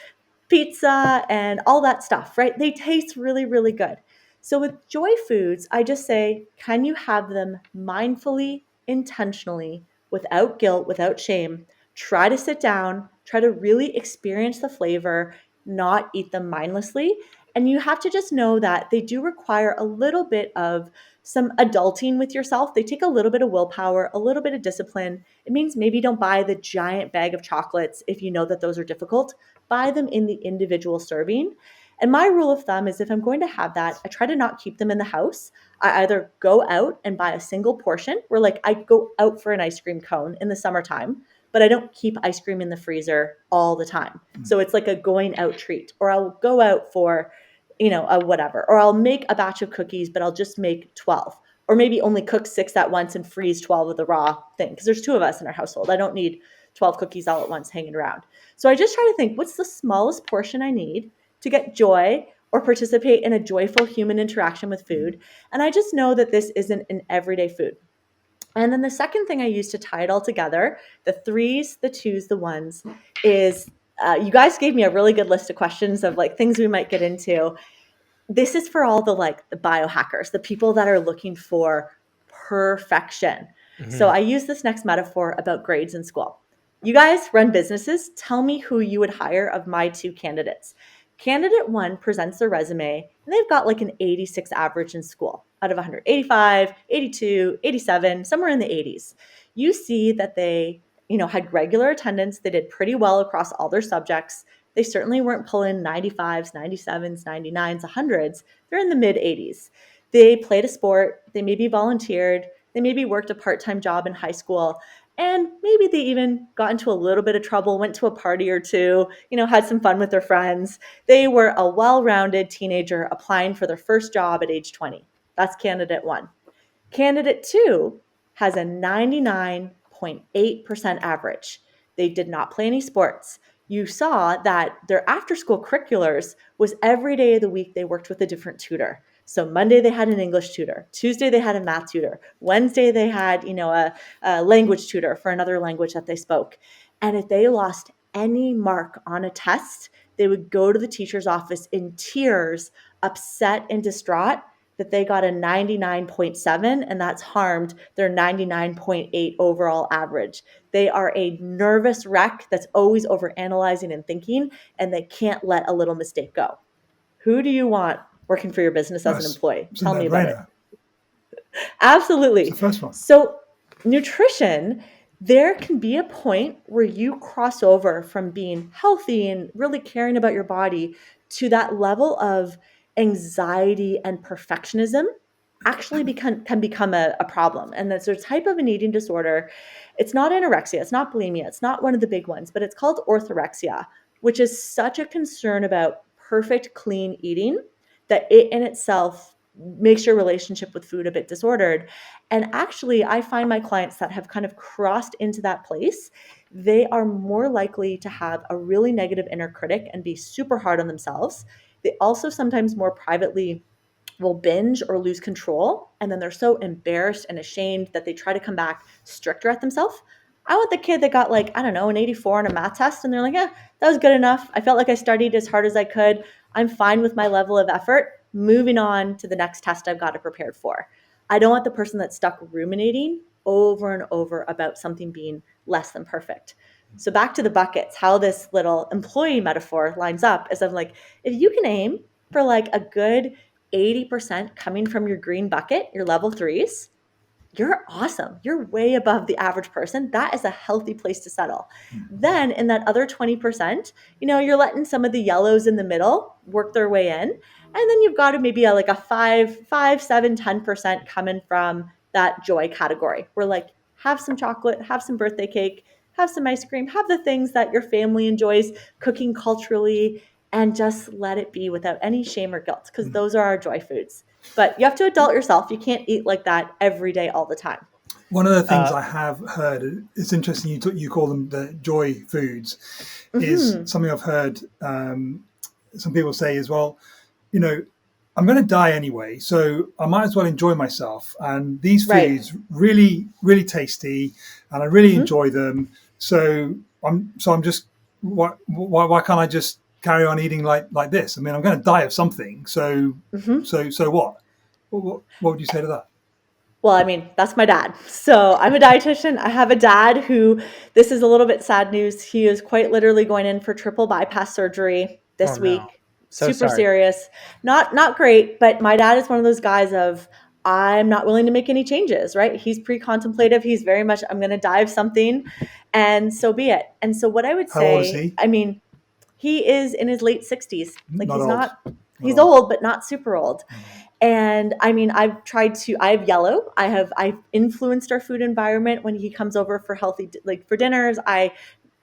pizza and all that stuff, right? They taste really, really good. So with joy foods, I just say, can you have them mindfully, intentionally, without guilt, without shame? Try to sit down, try to really experience the flavor, not eat them mindlessly. And you have to just know that they do require a little bit of some adulting with yourself. They take a little bit of willpower, a little bit of discipline. It means maybe don't buy the giant bag of chocolates if you know that those are difficult. Buy them in the individual serving. And my rule of thumb is if I'm going to have that, I try to not keep them in the house. I either go out and buy a single portion where I go out for an ice cream cone in the summertime, but I don't keep ice cream in the freezer all the time. So it's like a going out treat, or I'll go out for, a whatever, or I'll make a batch of cookies, but I'll just make 12, or maybe only cook 6 at once and freeze 12 of the raw thing. Cause there's 2 of us in our household. I don't need 12 cookies all at once hanging around. So I just try to think, what's the smallest portion I need to get joy or participate in a joyful human interaction with food. And I just know that this isn't an everyday food. And then the second thing I use to tie it all together, the 3s, the 2s, the 1s, is you guys gave me a really good list of questions of things we might get into. This is for all the the biohackers, the people that are looking for perfection. Mm-hmm. So I use this next metaphor about grades in school. You guys run businesses. Tell me who you would hire of my 2 candidates. Candidate 1 presents their resume and they've got an 86 average in school out of 100, 85, 82, 87, somewhere in the 80s. You see that they, had regular attendance. They did pretty well across all their subjects. They certainly weren't pulling 95s, 97s, 99s, 100s. They're in the mid 80s. They played a sport. They maybe volunteered. They maybe worked a part-time job in high school, and maybe they even got into a little bit of trouble, went to a party or two, had some fun with their friends. They were a well-rounded teenager applying for their first job at age 20. That's candidate 1. Candidate 2 has a 99.8% average. They did not play any sports. You saw that their after-school curriculars was every day of the week they worked with a different tutor. So Monday they had an English tutor. Tuesday they had a math tutor. Wednesday they had, a language tutor for another language that they spoke. And if they lost any mark on a test, they would go to the teacher's office in tears, upset and distraught that they got a 99.7, and that's harmed their 99.8 overall average. They are a nervous wreck that's always overanalyzing and thinking, and they can't let a little mistake go. Who do you want working for your business as an employee? Tell me about it. Absolutely. It's the first one. So nutrition, there can be a point where you cross over from being healthy and really caring about your body to that level of anxiety and perfectionism actually can become a problem. And that's a type of an eating disorder. It's not anorexia, it's not bulimia, it's not one of the big ones, but it's called orthorexia, which is such a concern about perfect, clean eating that it in itself makes your relationship with food a bit disordered. And actually, I find my clients that have kind of crossed into that place, they are more likely to have a really negative inner critic and be super hard on themselves. They also sometimes more privately will binge or lose control. And then they're so embarrassed and ashamed that they try to come back stricter at themselves. I want the kid that got an 84 on a math test. And they're like, yeah, that was good enough. I felt like I studied as hard as I could. I'm fine with my level of effort. Moving on to the next test I've got it prepared for. I don't want the person that's stuck ruminating over and over about something being less than perfect. So back to the buckets, how this little employee metaphor lines up is if you can aim for a good 80% coming from your green bucket, your level 3s, you're awesome. You're way above the average person. That is a healthy place to settle. Then in that other 20%, you're letting some of the yellows in the middle work their way in. And then you've got to maybe a 5, 7, 10% coming from that joy category. Where have some chocolate, have some birthday cake, have some ice cream, have the things that your family enjoys cooking culturally, and just let it be without any shame or guilt, because those are our joy foods. But you have to adult yourself. You can't eat like that every day, all the time. One of the things I have heard, it's interesting you call them the joy foods, is something I've heard some people say is, well, I'm going to die anyway, so I might as well enjoy myself. And these foods really, really tasty, and I really enjoy them. So I'm just why can't I just carry on eating like this? I mean, I'm going to die of something. So so what? What would you say to that? Well, I mean, that's my dad. So I'm a dietitian. I have a dad who, this is a little bit sad news. He is quite literally going in for triple bypass surgery this week. So super sorry. Serious. Not great, but my dad is one of those guys of, I'm not willing to make any changes, right? He's pre-contemplative. He's very much, I'm going to die of something, and so be it. And so what I would say, How old is he? I mean, he is in his late 60s. He's old. old, but not super old. And I mean, I have yellow. I've influenced our food environment when he comes over for healthy, for dinners. I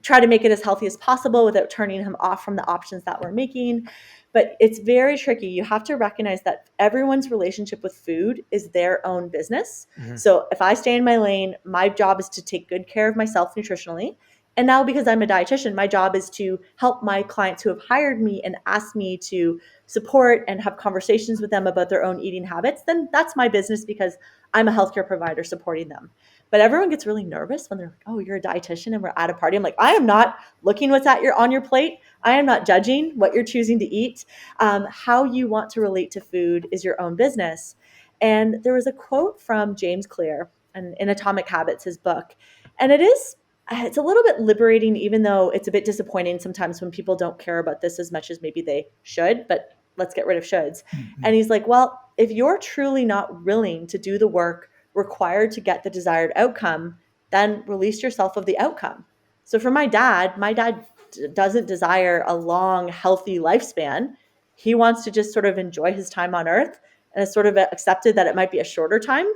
try to make it as healthy as possible without turning him off from the options that we're making. But it's very tricky. You have to recognize that everyone's relationship with food is their own business. So if I stay in my lane, my job is to take good care of myself nutritionally. And now, because I'm a dietitian, my job is to help my clients who have hired me and asked me to support and have conversations with them about their own eating habits. Then that's my business, because I'm a healthcare provider supporting them. But everyone gets really nervous when they're like, oh, you're a dietitian and we're at a party. I'm like, I am not looking what's on your plate. I am not judging what you're choosing to eat. How you want to relate to food is your own business. And there was a quote from James Clear in Atomic Habits, his book. And it's a little bit liberating, even though it's a bit disappointing sometimes when people don't care about this as much as maybe they should, but let's get rid of shoulds. And he's like, well, if you're truly not willing to do the work required to get the desired outcome, then release yourself of the outcome. So for my dad doesn't desire a long, healthy lifespan. He wants to just sort of enjoy his time on earth, and has sort of accepted that it might be a shorter time.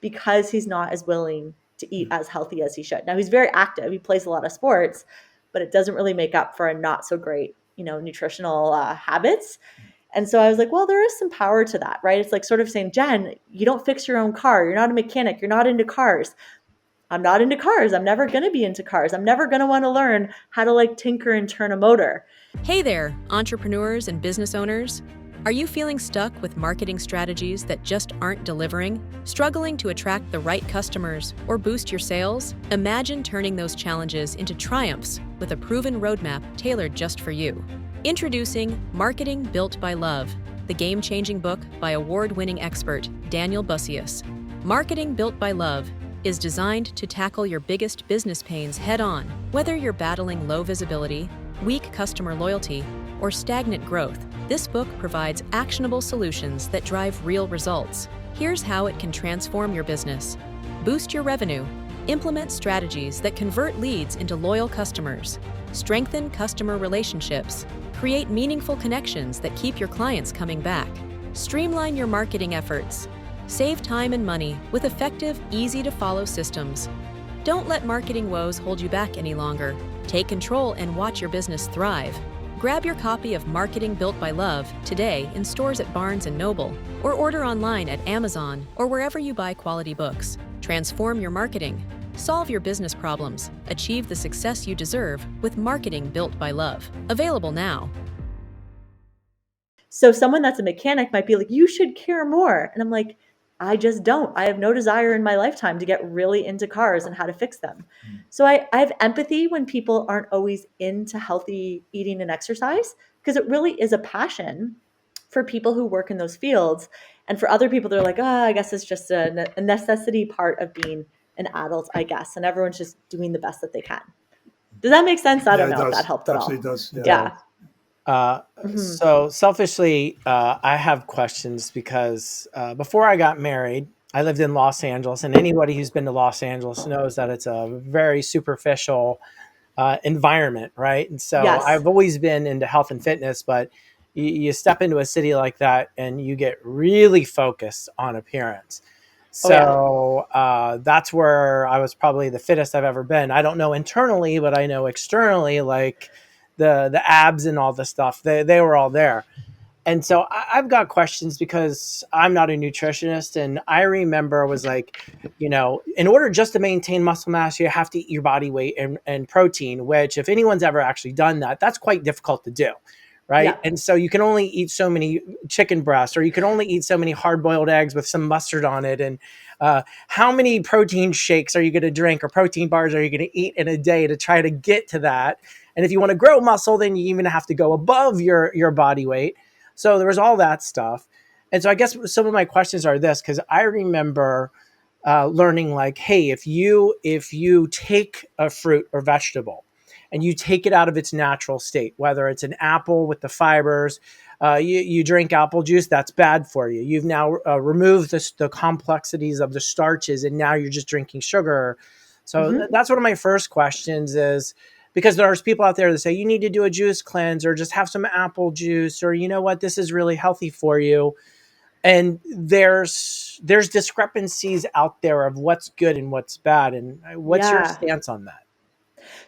because he's not as willing to eat as healthy as he should. Now he's very active. He plays a lot of sports, but it doesn't really make up for a not so great, nutritional habits. And so I was like, well, there is some power to that, right? It's like sort of saying, Jen, you don't fix your own car. You're not a mechanic. You're not into cars. I'm not into cars. I'm never going to be into cars. I'm never going to want to learn how to like tinker and turn a motor. Hey there, entrepreneurs and business owners. Are you feeling stuck with marketing strategies that just aren't delivering? Struggling to attract the right customers or boost your sales? Imagine turning those challenges into triumphs with a proven roadmap tailored just for you. Introducing Marketing Built by Love, the game-changing book by award-winning expert Daniel Bussius. Marketing Built by Love is designed to tackle your biggest business pains head-on, whether you're battling low visibility, weak customer loyalty, or stagnant growth. This book provides actionable solutions that drive real results. Here's how it can transform your business. Boost your revenue. Implement strategies that convert leads into loyal customers. Strengthen customer relationships. Create meaningful connections that keep your clients coming back. Streamline your marketing efforts. Save time and money with effective, easy-to-follow systems. Don't let marketing woes hold you back any longer. Take control and watch your business thrive. Grab your copy of Marketing Built by Love today in stores at Barnes & Noble, or order online at Amazon or wherever you buy quality books. Transform your marketing. Solve your business problems. Achieve the success you deserve with Marketing Built by Love. Available now. So someone that's a mechanic might be like, you should care more. And I'm like, I just don't. I have no desire in my lifetime to get really into cars and how to fix them. So I have empathy when people aren't always into healthy eating and exercise, because it really is a passion for people who work in those fields. And for other people, they're like, I guess it's just a necessity part of being an adult, I guess. And everyone's just doing the best that they can. Does that make sense? I don't know if that helped at all. Absolutely does. Yeah. So selfishly, I have questions because before I got married, I lived in Los Angeles, and anybody who's been to Los Angeles knows that it's a very superficial environment, right? And so Yes. I've always been into health and fitness, but you step into a city like that and you get really focused on appearance. So that's where I was probably the fittest I've ever been. I don't know internally, but I know externally, like the abs and all the stuff, they were all there. And so I've got questions because I'm not a nutritionist. And I remember was like, in order just to maintain muscle mass, you have to eat your body weight and protein, which if anyone's ever actually done that, that's quite difficult to do. Right. Yeah. And so you can only eat so many chicken breasts, or you can only eat so many hard boiled eggs with some mustard on it. And how many protein shakes are you going to drink, or protein bars are you going to eat in a day to try to get to that? And if you want to grow muscle, then you even have to go above your body weight. So there was all that stuff. And so I guess some of my questions are this, because I remember learning like, hey, if you take a fruit or vegetable and you take it out of its natural state, whether it's an apple with the fibers, you drink apple juice, that's bad for you. You've now removed the complexities of the starches, and now you're just drinking sugar. So that's one of my first questions is, because there's people out there that say you need to do a juice cleanse or just have some apple juice, or you know what, this is really healthy for you. And there's discrepancies out there of what's good and what's bad. And what's your stance on that?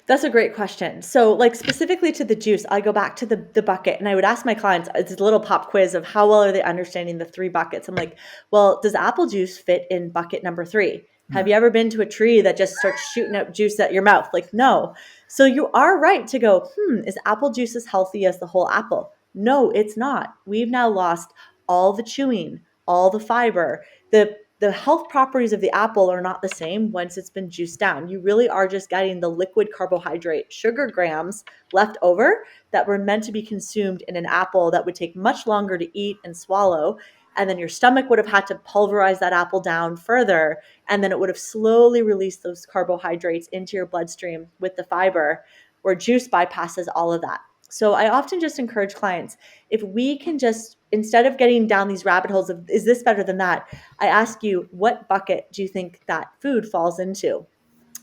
That's a great question. So like specifically to the juice, I go back to the bucket, and I would ask my clients, it's a little pop quiz of how well are they understanding the 3 buckets. I'm like, well, does apple juice fit in bucket number 3? Have you ever been to a tree that just starts shooting up juice at your mouth? Like, no. So you are right to go, is apple juice as healthy as the whole apple? No, it's not. We've now lost all the chewing, all the fiber. The health properties of the apple are not the same once it's been juiced down. You really are just getting the liquid carbohydrate sugar grams left over that were meant to be consumed in an apple that would take much longer to eat and swallow. And then your stomach would have had to pulverize that apple down further. And then it would have slowly released those carbohydrates into your bloodstream with the fiber, where juice bypasses all of that. So I often just encourage clients, if we can just, instead of getting down these rabbit holes of, is this better than that? I ask you, what bucket do you think that food falls into?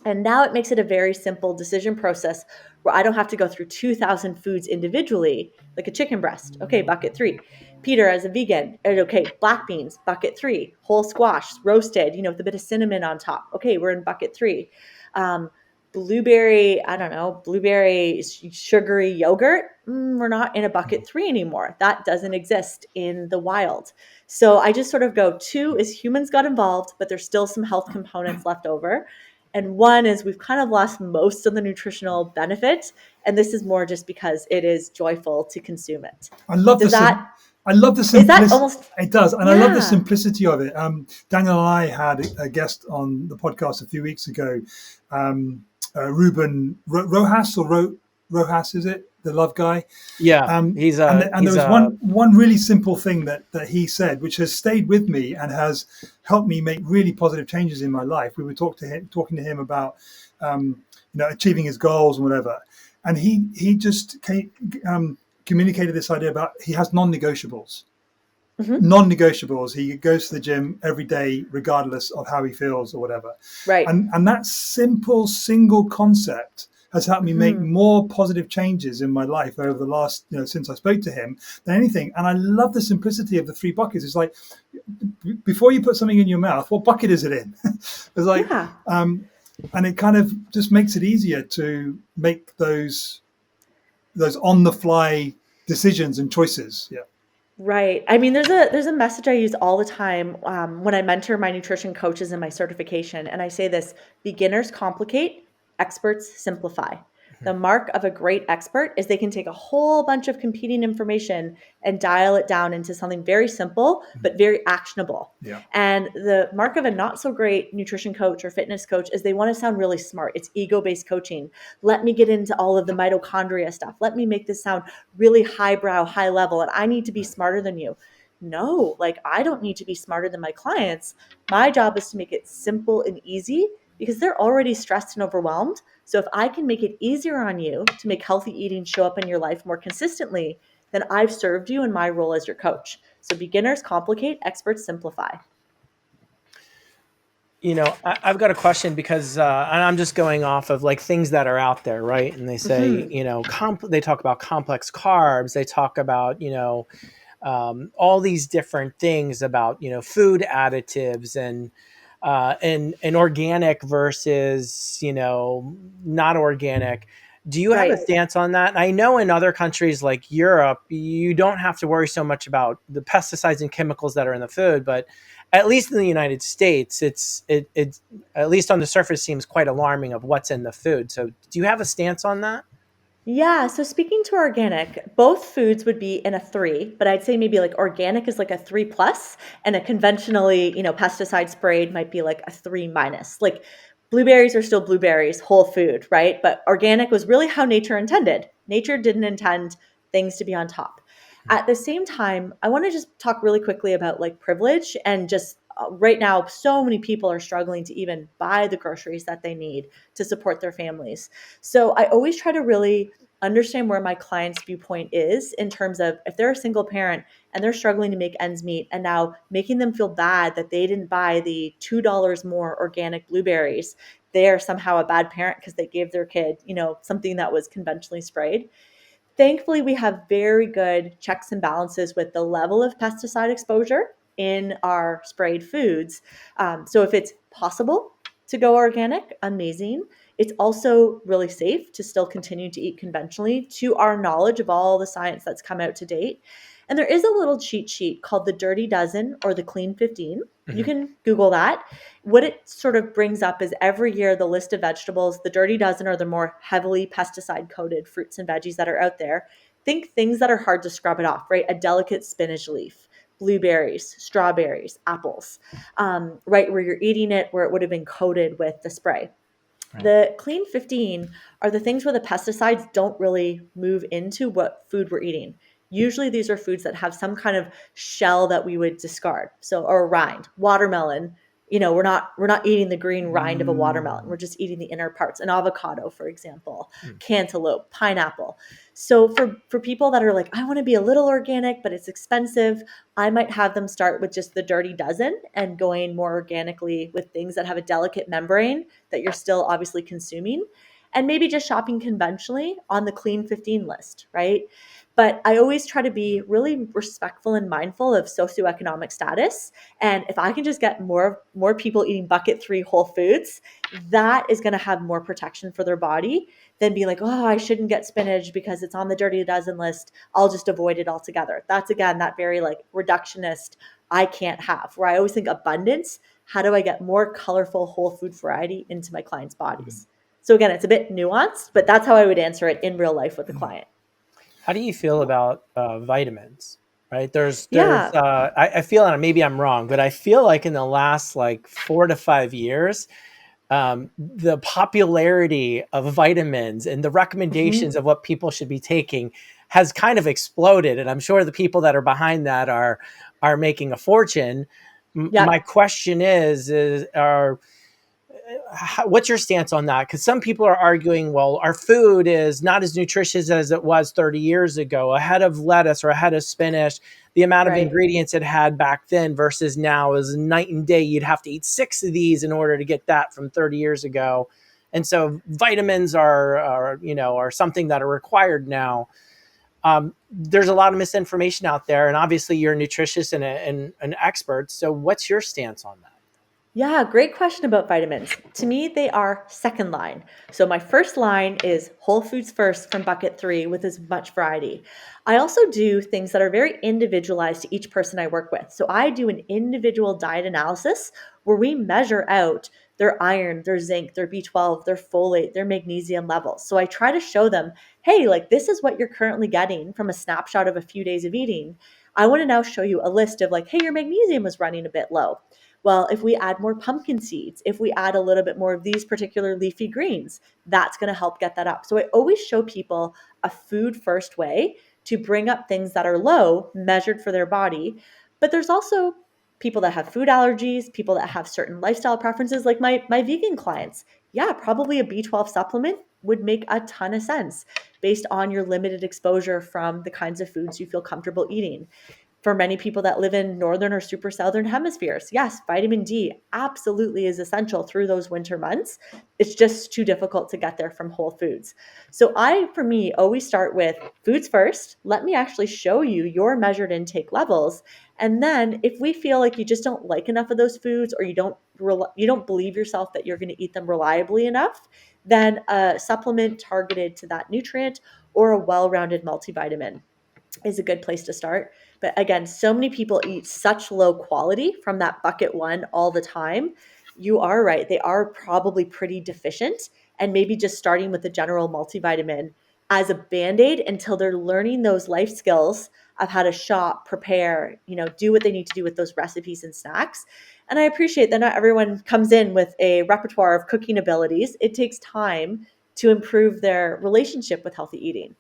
And now it makes it a very simple decision process where I don't have to go through 2,000 foods individually, like a chicken breast. Okay, bucket 3. Peter, as a vegan, okay, black beans, bucket 3, whole squash, roasted, with a bit of cinnamon on top. Okay, we're in bucket 3. Blueberry, I don't know, blueberry sugary yogurt. We're not in a bucket 3 anymore. That doesn't exist in the wild. So I just sort of go, 2 is humans got involved, but there's still some health components left over. And 1 is we've kind of lost most of the nutritional benefit. And this is more just because it is joyful to consume it. I love the Is that simplicity. almost? It does, and I love the Yeah. simplicity of it. Daniel and I had a guest on the podcast a few weeks ago, Ruben Rojas or Rojas, is it the love guy? Yeah, And there was one really simple thing that he said, which has stayed with me and has helped me make really positive changes in my life. We were talking to him about achieving his goals and whatever, and he just communicated this idea about he has non-negotiables. Mm-hmm. Non-negotiables. He goes to the gym every day, regardless of how he feels or whatever. Right. And that simple single concept has helped me make more positive changes in my life over the last, since I spoke to him than anything. And I love the simplicity of the 3 buckets. It's like, before you put something in your mouth, what bucket is it in? It's like, and it kind of just makes it easier to make those on the fly decisions and choices. Yeah. Right. I mean, there's a message I use all the time when I mentor my nutrition coaches in my certification. And I say this: beginners complicate, experts simplify. The mark of a great expert is they can take a whole bunch of competing information and dial it down into something very simple, but very actionable. Yeah. And the mark of a not so great nutrition coach or fitness coach is they want to sound really smart. It's ego-based coaching. Let me get into all of the mitochondria stuff. Let me make this sound really highbrow, high level, and I need to be smarter than you. No, I don't need to be smarter than my clients. My job is to make it simple and easy because they're already stressed and overwhelmed. So if I can make it easier on you to make healthy eating show up in your life more consistently, then I've served you in my role as your coach. So beginners complicate, experts simplify. I've got a question because and I'm just going off of things that are out there, right? And they say, they talk about complex carbs. They talk about, all these different things about, food additives and organic versus, not organic. Do you have a stance on that? And I know in other countries like Europe, you don't have to worry so much about the pesticides and chemicals that are in the food, but at least in the United States, it's at least on the surface seems quite alarming of what's in the food. So do you have a stance on that? Yeah. So speaking to organic, both foods would be in a 3, but I'd say maybe organic is a 3+, and a conventionally, pesticide sprayed might be a 3-. Blueberries are still blueberries, whole food, right? But organic was really how nature intended. Nature didn't intend things to be on top. At the same time, I want to just talk really quickly about privilege and just right now, so many people are struggling to even buy the groceries that they need to support their families. So I always try to really understand where my client's viewpoint is in terms of if they're a single parent and they're struggling to make ends meet and now making them feel bad that they didn't buy the $2 more organic blueberries, they are somehow a bad parent because they gave their kid, something that was conventionally sprayed. Thankfully, we have very good checks and balances with the level of pesticide exposure in our sprayed foods. So if it's possible to go organic, amazing. It's also really safe to still continue to eat conventionally to our knowledge of all the science that's come out to date. And there is a little cheat sheet called the Dirty Dozen or the Clean 15. You can Google that. What it sort of brings up is every year the list of vegetables, the Dirty Dozen are the more heavily pesticide coated fruits and veggies that are out there. Think things that are hard to scrub it off, right? A delicate spinach leaf, blueberries, strawberries, apples, right where you're eating it, where it would have been coated with the spray. Right. The Clean 15 are the things where the pesticides don't really move into what food we're eating. Usually these are foods that have some kind of shell that we would discard. So, or rind, watermelon, we're not eating the green rind of a watermelon. We're just eating the inner parts. An avocado, for example, cantaloupe, pineapple. So for people that are I want to be a little organic, but it's expensive, I might have them start with just the Dirty Dozen and going more organically with things that have a delicate membrane that you're still obviously consuming, and maybe just shopping conventionally on the Clean 15 list, right? But I always try to be really respectful and mindful of socioeconomic status. And if I can just get more people eating bucket 3 whole foods, that is going to have more protection for their body than being like, oh, I shouldn't get spinach because it's on the dirty dozen list. I'll just avoid it altogether. That's, again, that very like reductionist I can't have, where I always think abundance. How do I get more colorful whole food variety into my clients' bodies? So again, it's a bit nuanced, but that's how I would answer it in real life with the client. How do you feel about vitamins? Right? Yeah. I feel, and maybe I'm wrong, but I feel like in the last like 4 to 5 years, the popularity of vitamins and the recommendations of what people should be taking has kind of exploded. And I'm sure the people that are behind that are making a fortune. My Yep. question what's your stance on that? Because some people are arguing, well, our food is not as nutritious as it was 30 years ago. A head of lettuce or a head of spinach, the amount of Right. ingredients it had back then versus now is night and day. You'd have to eat 6 of these in order to get that from 30 years ago. And so vitamins are something that are required now. There's a lot of misinformation out there, and obviously you're a nutritionist and an expert. So what's your stance on that? Yeah, great question about vitamins. To me, they are second line. So my first line is whole foods first from bucket 3 with as much variety. I also do things that are very individualized to each person I work with. So I do an individual diet analysis where we measure out their iron, their zinc, their B12, their folate, their magnesium levels. So I try to show them, hey, like this is what you're currently getting from a snapshot of a few days of eating. I want to now show you a list of like, hey, your magnesium is running a bit low. Well, if we add more pumpkin seeds, if we add a little bit more of these particular leafy greens, that's going to help get that up. So I always show people a food first way to bring up things that are low, measured for their body. But there's also people that have food allergies, people that have certain lifestyle preferences, like my vegan clients. Yeah, probably a B12 supplement would make a ton of sense based on your limited exposure from the kinds of foods you feel comfortable eating. For many people that live in northern or super southern hemispheres, yes, vitamin D absolutely is essential through those winter months. It's just too difficult to get there from whole foods. So for me, always start with foods first. Let me actually show you your measured intake levels. And then if we feel like you just don't like enough of those foods, or you don't believe yourself that you're going to eat them reliably enough, then a supplement targeted to that nutrient or a well-rounded multivitamin is a good place to start. But again, so many people eat such low quality from that bucket 1 all the time. You are right. They are probably pretty deficient, and maybe just starting with the general multivitamin as a band-aid until they're learning those life skills of how to shop, prepare, do what they need to do with those recipes and snacks. And I appreciate that not everyone comes in with a repertoire of cooking abilities. It takes time to improve their relationship with healthy eating.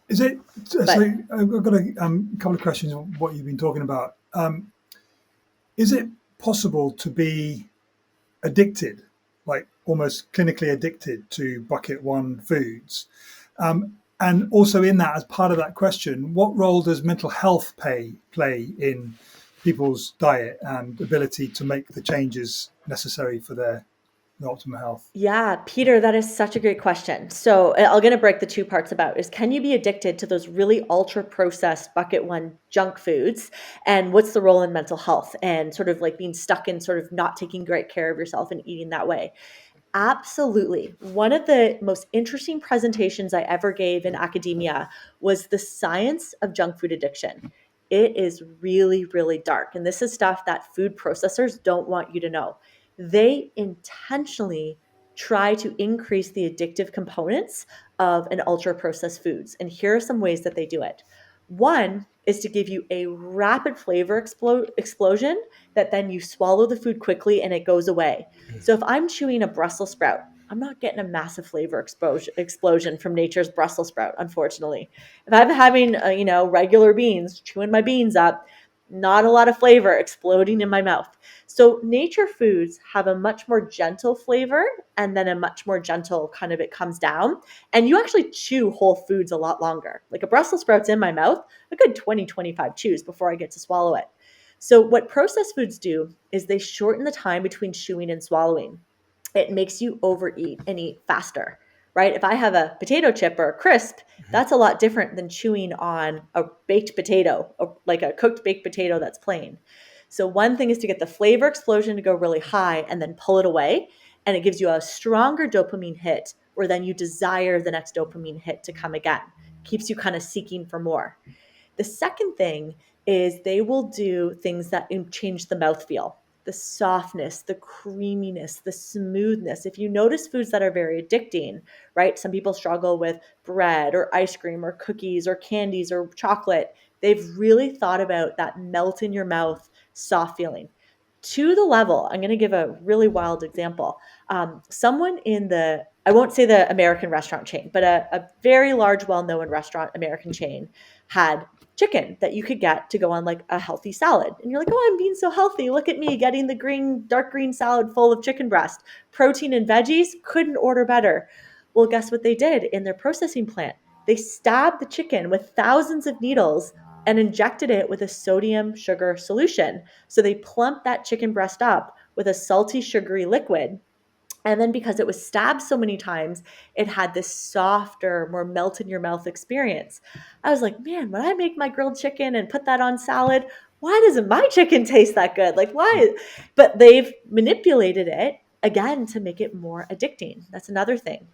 Is it so? But I've got a couple of questions on what you've been talking about. Is it possible to be addicted, like almost clinically addicted to bucket 1 foods? And also in that, as part of that question, what role does mental health play in people's diet and ability to make the changes necessary for their optimal health? yeah, Peter, that is such a great question. So I'm going to break the 2 parts about is, can you be addicted to those really ultra processed bucket 1 junk foods? And what's the role in mental health and sort of like being stuck in sort of not taking great care of yourself and eating that way? Absolutely. One of the most interesting presentations I ever gave in academia was the science of junk food addiction. It is really, really dark. And this is stuff that food processors don't want you to know. They intentionally try to increase the addictive components of an ultra processed foods. And here are some ways that they do it. One is to give you a rapid flavor explosion that then you swallow the food quickly and it goes away. So if I'm chewing a Brussels sprout, I'm not getting a massive flavor explosion from nature's Brussels sprout, unfortunately. If I'm having, regular beans, chewing my beans up, not a lot of flavor exploding in my mouth. So nature foods have a much more gentle flavor, and then a much more gentle kind of, it comes down, and you actually chew whole foods a lot longer. Like a Brussels sprout's in my mouth, a good 20, 25 chews before I get to swallow it. So what processed foods do is they shorten the time between chewing and swallowing. It makes you overeat and eat faster. right? If I have a potato chip or a crisp, that's a lot different than chewing on a baked potato, like a cooked baked potato that's plain. So one thing is to get the flavor explosion to go really high and then pull it away. And it gives you a stronger dopamine hit, where then you desire the next dopamine hit to come again. Keeps you kind of seeking for more. The second thing is they will do things that change the mouthfeel, the softness, the creaminess, the smoothness. If you notice foods that are very addicting, right? Some people struggle with bread or ice cream or cookies or candies or chocolate. They've really thought about that melt in your mouth, soft feeling. To the level, I'm going to give a really wild example. Someone in I won't say the American restaurant chain, but a very large, well-known restaurant American chain had chicken that you could get to go on like a healthy salad. And you're like, oh, I'm being so healthy. Look at me getting the dark green salad full of chicken breast, protein and veggies. Couldn't order better. Well, guess what they did in their processing plant? They stabbed the chicken with thousands of needles and injected it with a sodium sugar solution. So they plumped that chicken breast up with a salty, sugary liquid. And then because it was stabbed so many times, it had this softer, more melt in your mouth experience. I was like, man, when I make my grilled chicken and put that on salad, why doesn't my chicken taste that good? Like, why? But they've manipulated it again to make it more addicting. That's another thing.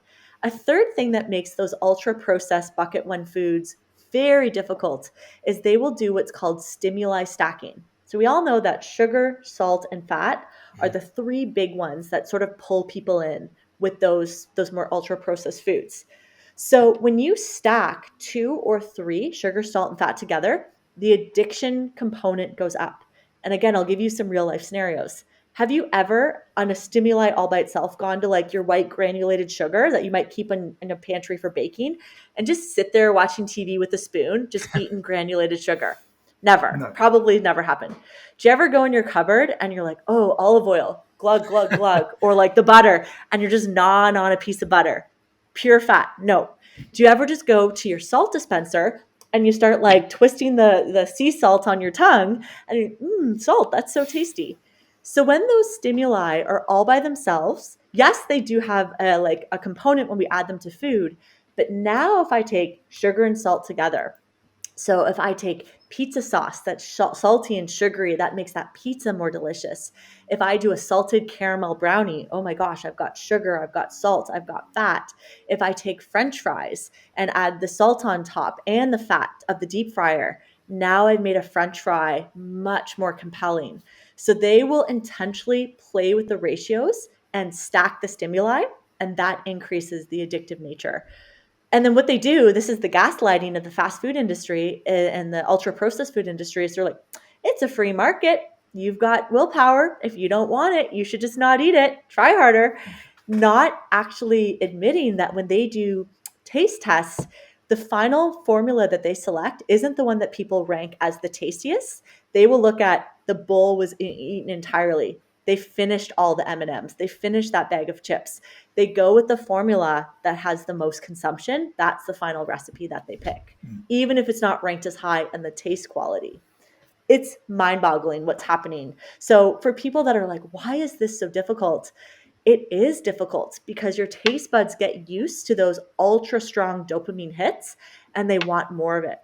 A third thing that makes those ultra processed bucket one foods very difficult is they will do what's called stimuli stacking. So we all know that sugar, salt, and fat are the three big ones that sort of pull people in with those more ultra processed foods. So when you stack 2 or 3 sugar, salt, and fat together, the addiction component goes up. And again, I'll give you some real life scenarios. Have you ever, on a stimuli all by itself, gone to like your white granulated sugar that you might keep in a pantry for baking and just sit there watching TV with a spoon, just eating granulated sugar? Never. No. Probably never happened. Do you ever go in your cupboard and you're like, oh, olive oil, glug, glug, glug, or like the butter, and you're just gnawing on a piece of butter? Pure fat. No. Do you ever just go to your salt dispenser and you start like twisting the sea salt on your tongue and salt, that's so tasty. So when those stimuli are all by themselves, yes, they do have a component when we add them to food. But now if I take sugar and salt together, so if I take pizza sauce that's salty and sugary, that makes that pizza more delicious. If I do a salted caramel brownie, oh my gosh, I've got sugar, I've got salt, I've got fat. If I take French fries and add the salt on top and the fat of the deep fryer, now I've made a French fry much more compelling. So they will intentionally play with the ratios and stack the stimuli, and that increases the addictive nature. And then what they do, this is the gaslighting of the fast food industry and the ultra processed food industry, is they're like, it's a free market. You've got willpower. If you don't want it, you should just not eat it. Try harder. Not actually admitting that when they do taste tests, the final formula that they select isn't the one that people rank as the tastiest. They will look at the bowl was eaten entirely. They finished all the M&Ms. They finished that bag of chips. They go with the formula that has the most consumption. That's the final recipe that they pick, even if it's not ranked as high in the taste quality. It's mind-boggling what's happening. So for people that are like, why is this so difficult? It is difficult because your taste buds get used to those ultra strong dopamine hits and they want more of it.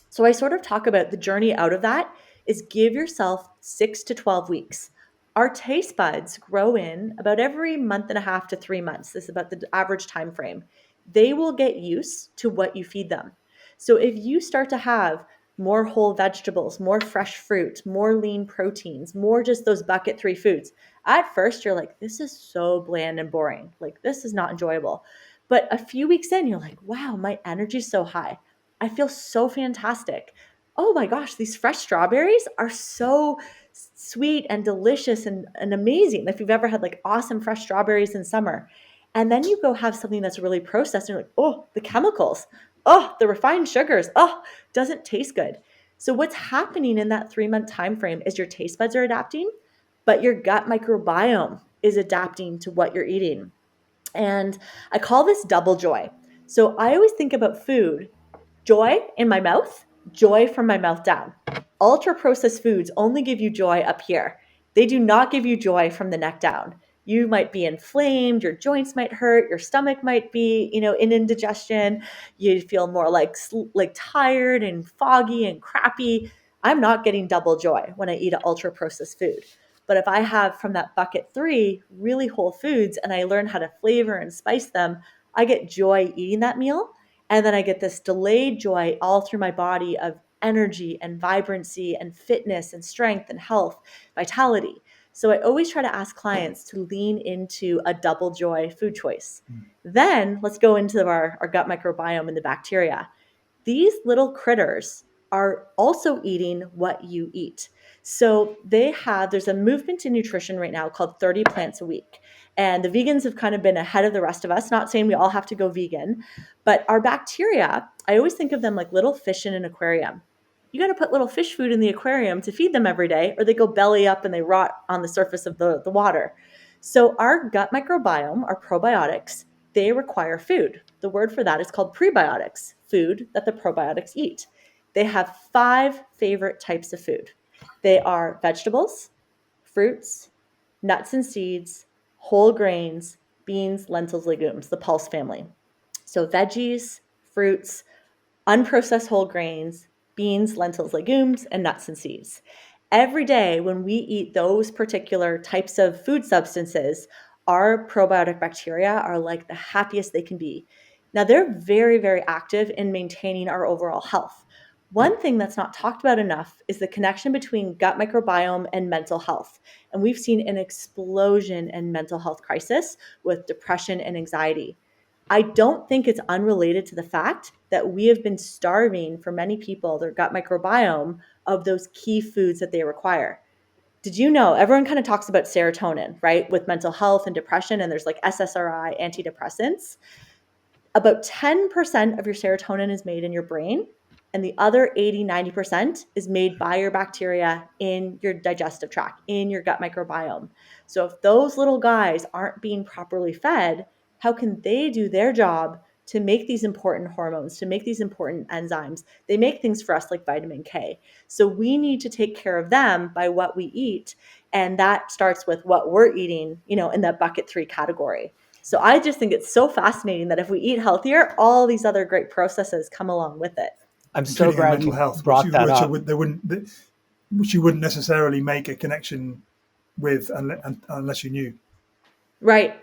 So I sort of talk about the journey out of that is give yourself 6 to 12 weeks. Our taste buds grow in about every month and a half to 3 months. This is about the average time frame. They will get used to what you feed them. So if you start to have more whole vegetables, more fresh fruit, more lean proteins, more just those bucket 3 foods, at first you're like, this is so bland and boring. Like, this is not enjoyable. But a few weeks in, you're like, wow, my energy's so high. I feel so fantastic. Oh my gosh, these fresh strawberries are so sweet and delicious and amazing. If you've ever had like awesome fresh strawberries in summer, and then you go have something that's really processed and you're like, oh, the chemicals, oh, the refined sugars, oh, doesn't taste good. So what's happening in that 3-month time frame is your taste buds are adapting, but your gut microbiome is adapting to what you're eating. And I call this double joy. So I always think about food, joy in my mouth, joy from my mouth down. Ultra processed foods only give you joy up here. They do not give you joy from the neck down. You might be inflamed, your joints might hurt, your stomach might be, in indigestion. You feel more like tired and foggy and crappy. I'm not getting double joy when I eat an ultra processed food. But if I have from that bucket 3 really whole foods and I learn how to flavor and spice them, I get joy eating that meal. And then I get this delayed joy all through my body of energy and vibrancy and fitness and strength and health, vitality. So I always try to ask clients to lean into a double joy food choice. Then let's go into our gut microbiome and the bacteria. These little critters are also eating what you eat. So there's a movement in nutrition right now called 30 plants a week. And the vegans have kind of been ahead of the rest of us, not saying we all have to go vegan, but our bacteria, I always think of them like little fish in an aquarium. You got to put little fish food in the aquarium to feed them every day, or they go belly up and they rot on the surface of the water. So our gut microbiome, our probiotics, they require food. The word for that is called prebiotics, food that the probiotics eat. They have 5 favorite types of food. They are vegetables, fruits, nuts and seeds, whole grains, beans, lentils, legumes, the pulse family. So veggies, fruits, unprocessed whole grains, beans, lentils, legumes, and nuts and seeds. Every day when we eat those particular types of food substances, our probiotic bacteria are like the happiest they can be. Now, they're very, very active in maintaining our overall health. One thing that's not talked about enough is the connection between gut microbiome and mental health. And we've seen an explosion in mental health crisis with depression and anxiety. I don't think it's unrelated to the fact that we have been starving for many people, their gut microbiome, of those key foods that they require. Did you know everyone kind of talks about serotonin, right? With mental health and depression, and there's like SSRI antidepressants. About 10% of your serotonin is made in your brain, and the other 80-90% is made by your bacteria in your digestive tract, in your gut microbiome. So if those little guys aren't being properly fed, how can they do their job to make these important hormones, to make these important enzymes? They make things for us like vitamin K. So we need to take care of them by what we eat. And that starts with what we're eating, in that bucket 3 category. So I just think it's so fascinating that if we eat healthier, all these other great processes come along with it. I'm so Including glad mental you health, brought that up. Which you wouldn't necessarily make a connection with unless you knew. Right.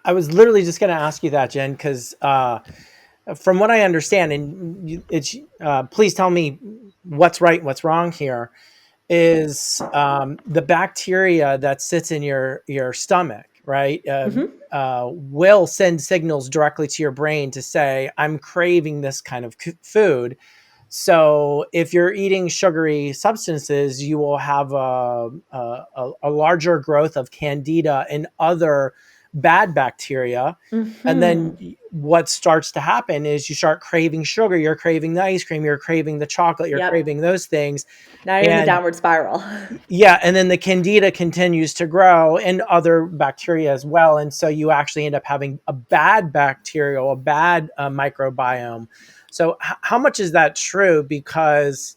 I was literally just going to ask you that, Jen, because from what I understand, and please tell me what's right, what's wrong here, is the bacteria that sits in your stomach, right, will send signals directly to your brain to say, I'm craving this kind of food. So if you're eating sugary substances, you will have a larger growth of candida and other bad bacteria. And then what starts to happen is you start craving sugar, you're craving the ice cream, you're craving the chocolate, you're craving those things. Now you're in the downward spiral. Yeah. And then the candida continues to grow and other bacteria as well. And so you actually end up having a bad bacterial, a bad microbiome. So how much is that true? Because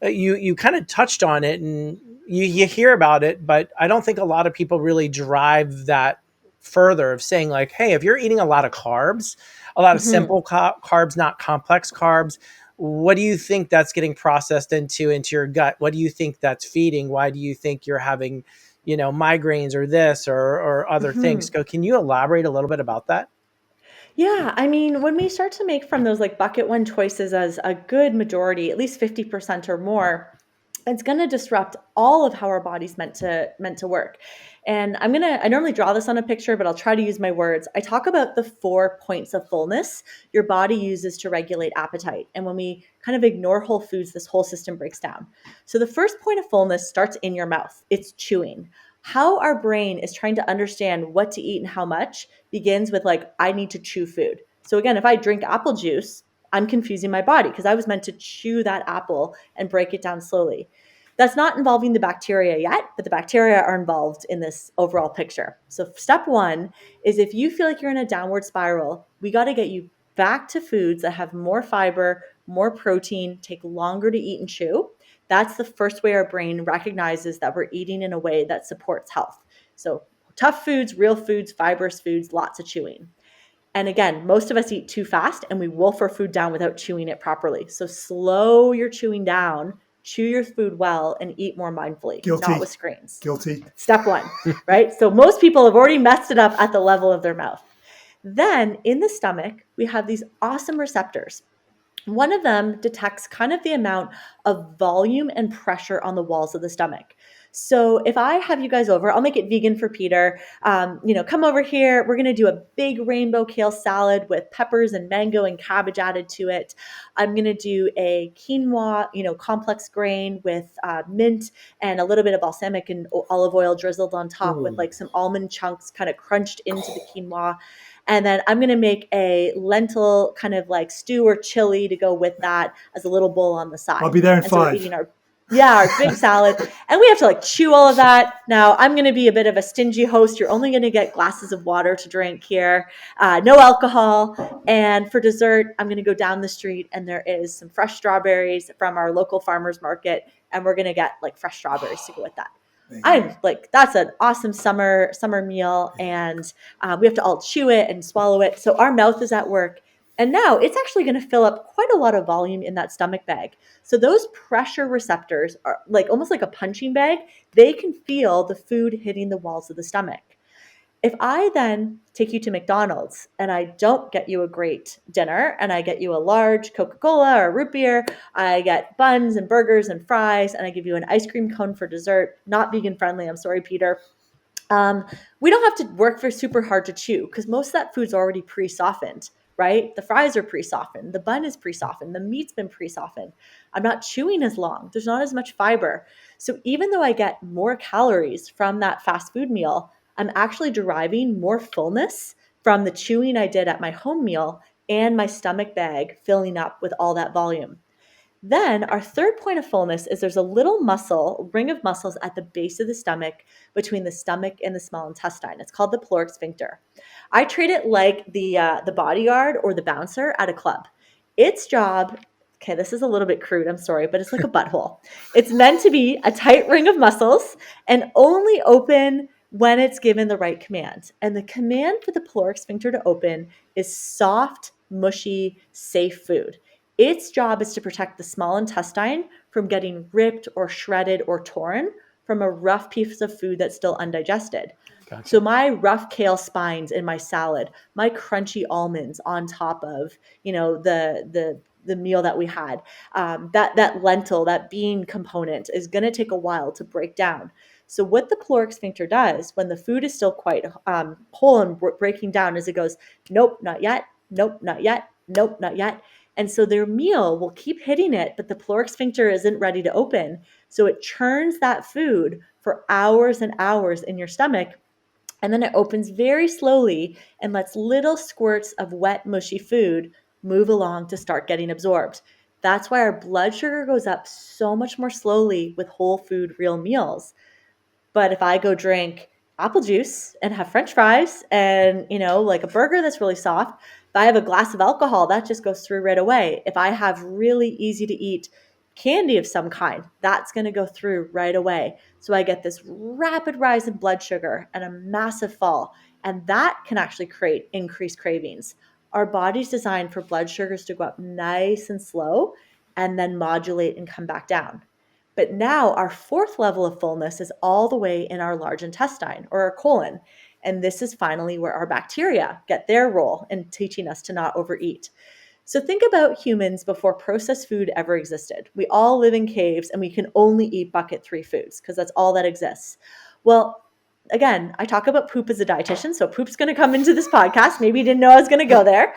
you kind of touched on it and you hear about it, but I don't think a lot of people really drive that further of saying like, hey, if you're eating a lot of carbs, a lot of simple carbs, not complex carbs, what do you think that's getting processed into your gut? What do you think that's feeding? Why do you think you're having, migraines or this or other things? So can you elaborate a little bit about that? Yeah, I mean, when we start to make from those like bucket 1 choices as a good majority, at least 50% or more, it's going to disrupt all of how our body's meant to work. And I normally draw this on a picture, but I'll try to use my words. I talk about the 4 points of fullness your body uses to regulate appetite. And when we kind of ignore whole foods, this whole system breaks down. So the first point of fullness starts in your mouth. It's chewing. How our brain is trying to understand what to eat and how much begins with like, I need to chew food. So again, if I drink apple juice, I'm confusing my body because I was meant to chew that apple and break it down slowly. That's not involving the bacteria yet, but the bacteria are involved in this overall picture. So step 1 is if you feel like you're in a downward spiral, we got to get you back to foods that have more fiber, more protein, take longer to eat and chew. That's the first way our brain recognizes that we're eating in a way that supports health. So tough foods, real foods, fibrous foods, lots of chewing. And again, most of us eat too fast and we wolf our food down without chewing it properly. So slow your chewing down, chew your food well, and eat more mindfully, Guilty. not with screens. Guilty. Step one, right? So most people have already messed it up at the level of their mouth. Then in the stomach, we have these awesome receptors. One of them detects kind of the amount of volume and pressure on the walls of the stomach. So if I have you guys over, I'll make it vegan for Peter. Come over here. We're going to do a big rainbow kale salad with peppers and mango and cabbage added to it. I'm going to do a quinoa, complex grain with mint and a little bit of balsamic and olive oil drizzled on top with like some almond chunks kind of crunched into the quinoa. And then I'm going to make a lentil kind of like stew or chili to go with that as a little bowl on the side. I'll be there in and so we're 5. eating our big salad. And we have to like chew all of that. Now, I'm going to be a bit of a stingy host. You're only going to get glasses of water to drink here, no alcohol. And for dessert, I'm going to go down the street and there is some fresh strawberries from our local farmer's market. And we're going to get like fresh strawberries to go with that. I'm like, that's an awesome summer meal. And we have to all chew it and swallow it. So our mouth is at work. And now it's actually going to fill up quite a lot of volume in that stomach bag. So those pressure receptors are like almost like a punching bag. They can feel the food hitting the walls of the stomach. If I then take you to McDonald's and I don't get you a great dinner and I get you a large Coca-Cola or root beer, I get buns and burgers and fries, and I give you an ice cream cone for dessert, not vegan friendly, I'm sorry, Peter. We don't have to work for super hard to chew because most of that food's already pre-softened, right? The fries are pre-softened. The bun is pre-softened. The meat's been pre-softened. I'm not chewing as long. There's not as much fiber. So even though I get more calories from that fast food meal, I'm actually deriving more fullness from the chewing I did at my home meal and my stomach bag filling up with all that volume. Then our third point of fullness is there's a little ring of muscles at the base of the stomach between the stomach and the small intestine. It's called the caloric sphincter. I treat it like the bodyguard or the bouncer at a club. Its job, okay, this is a little bit crude, I'm sorry, but it's like a butthole. It's meant to be a tight ring of muscles and only open when it's given the right command. And the command for the caloric sphincter to open is soft, mushy, safe food. Its job is to protect the small intestine from getting ripped or shredded or torn from a rough piece of food that's still undigested. Gotcha. So my rough kale spines in my salad, my crunchy almonds on top of, the meal that we had, that lentil, that bean component is going to take a while to break down. So what the caloric sphincter does when the food is still quite whole and breaking down is it goes, nope, not yet, nope, not yet, nope, not yet. And so their meal will keep hitting it, but the caloric sphincter isn't ready to open. So it churns that food for hours and hours in your stomach. And then it opens very slowly and lets little squirts of wet, mushy food move along to start getting absorbed. That's why our blood sugar goes up so much more slowly with whole food, real meals. But if I go drink apple juice and have French fries and, like a burger that's really soft, if I have a glass of alcohol, that just goes through right away. If I have really easy to eat candy of some kind, that's going to go through right away. So I get this rapid rise in blood sugar and a massive fall. And that can actually create increased cravings. Our body's designed for blood sugars to go up nice and slow and then modulate and come back down. But now our fourth level of fullness is all the way in our large intestine or our colon. And this is finally where our bacteria get their role in teaching us to not overeat. So think about humans before processed food ever existed. We all live in caves and we can only eat bucket 3 foods because that's all that exists. Well, again, I talk about poop as a dietitian, so poop's going to come into this podcast. Maybe you didn't know I was going to go there.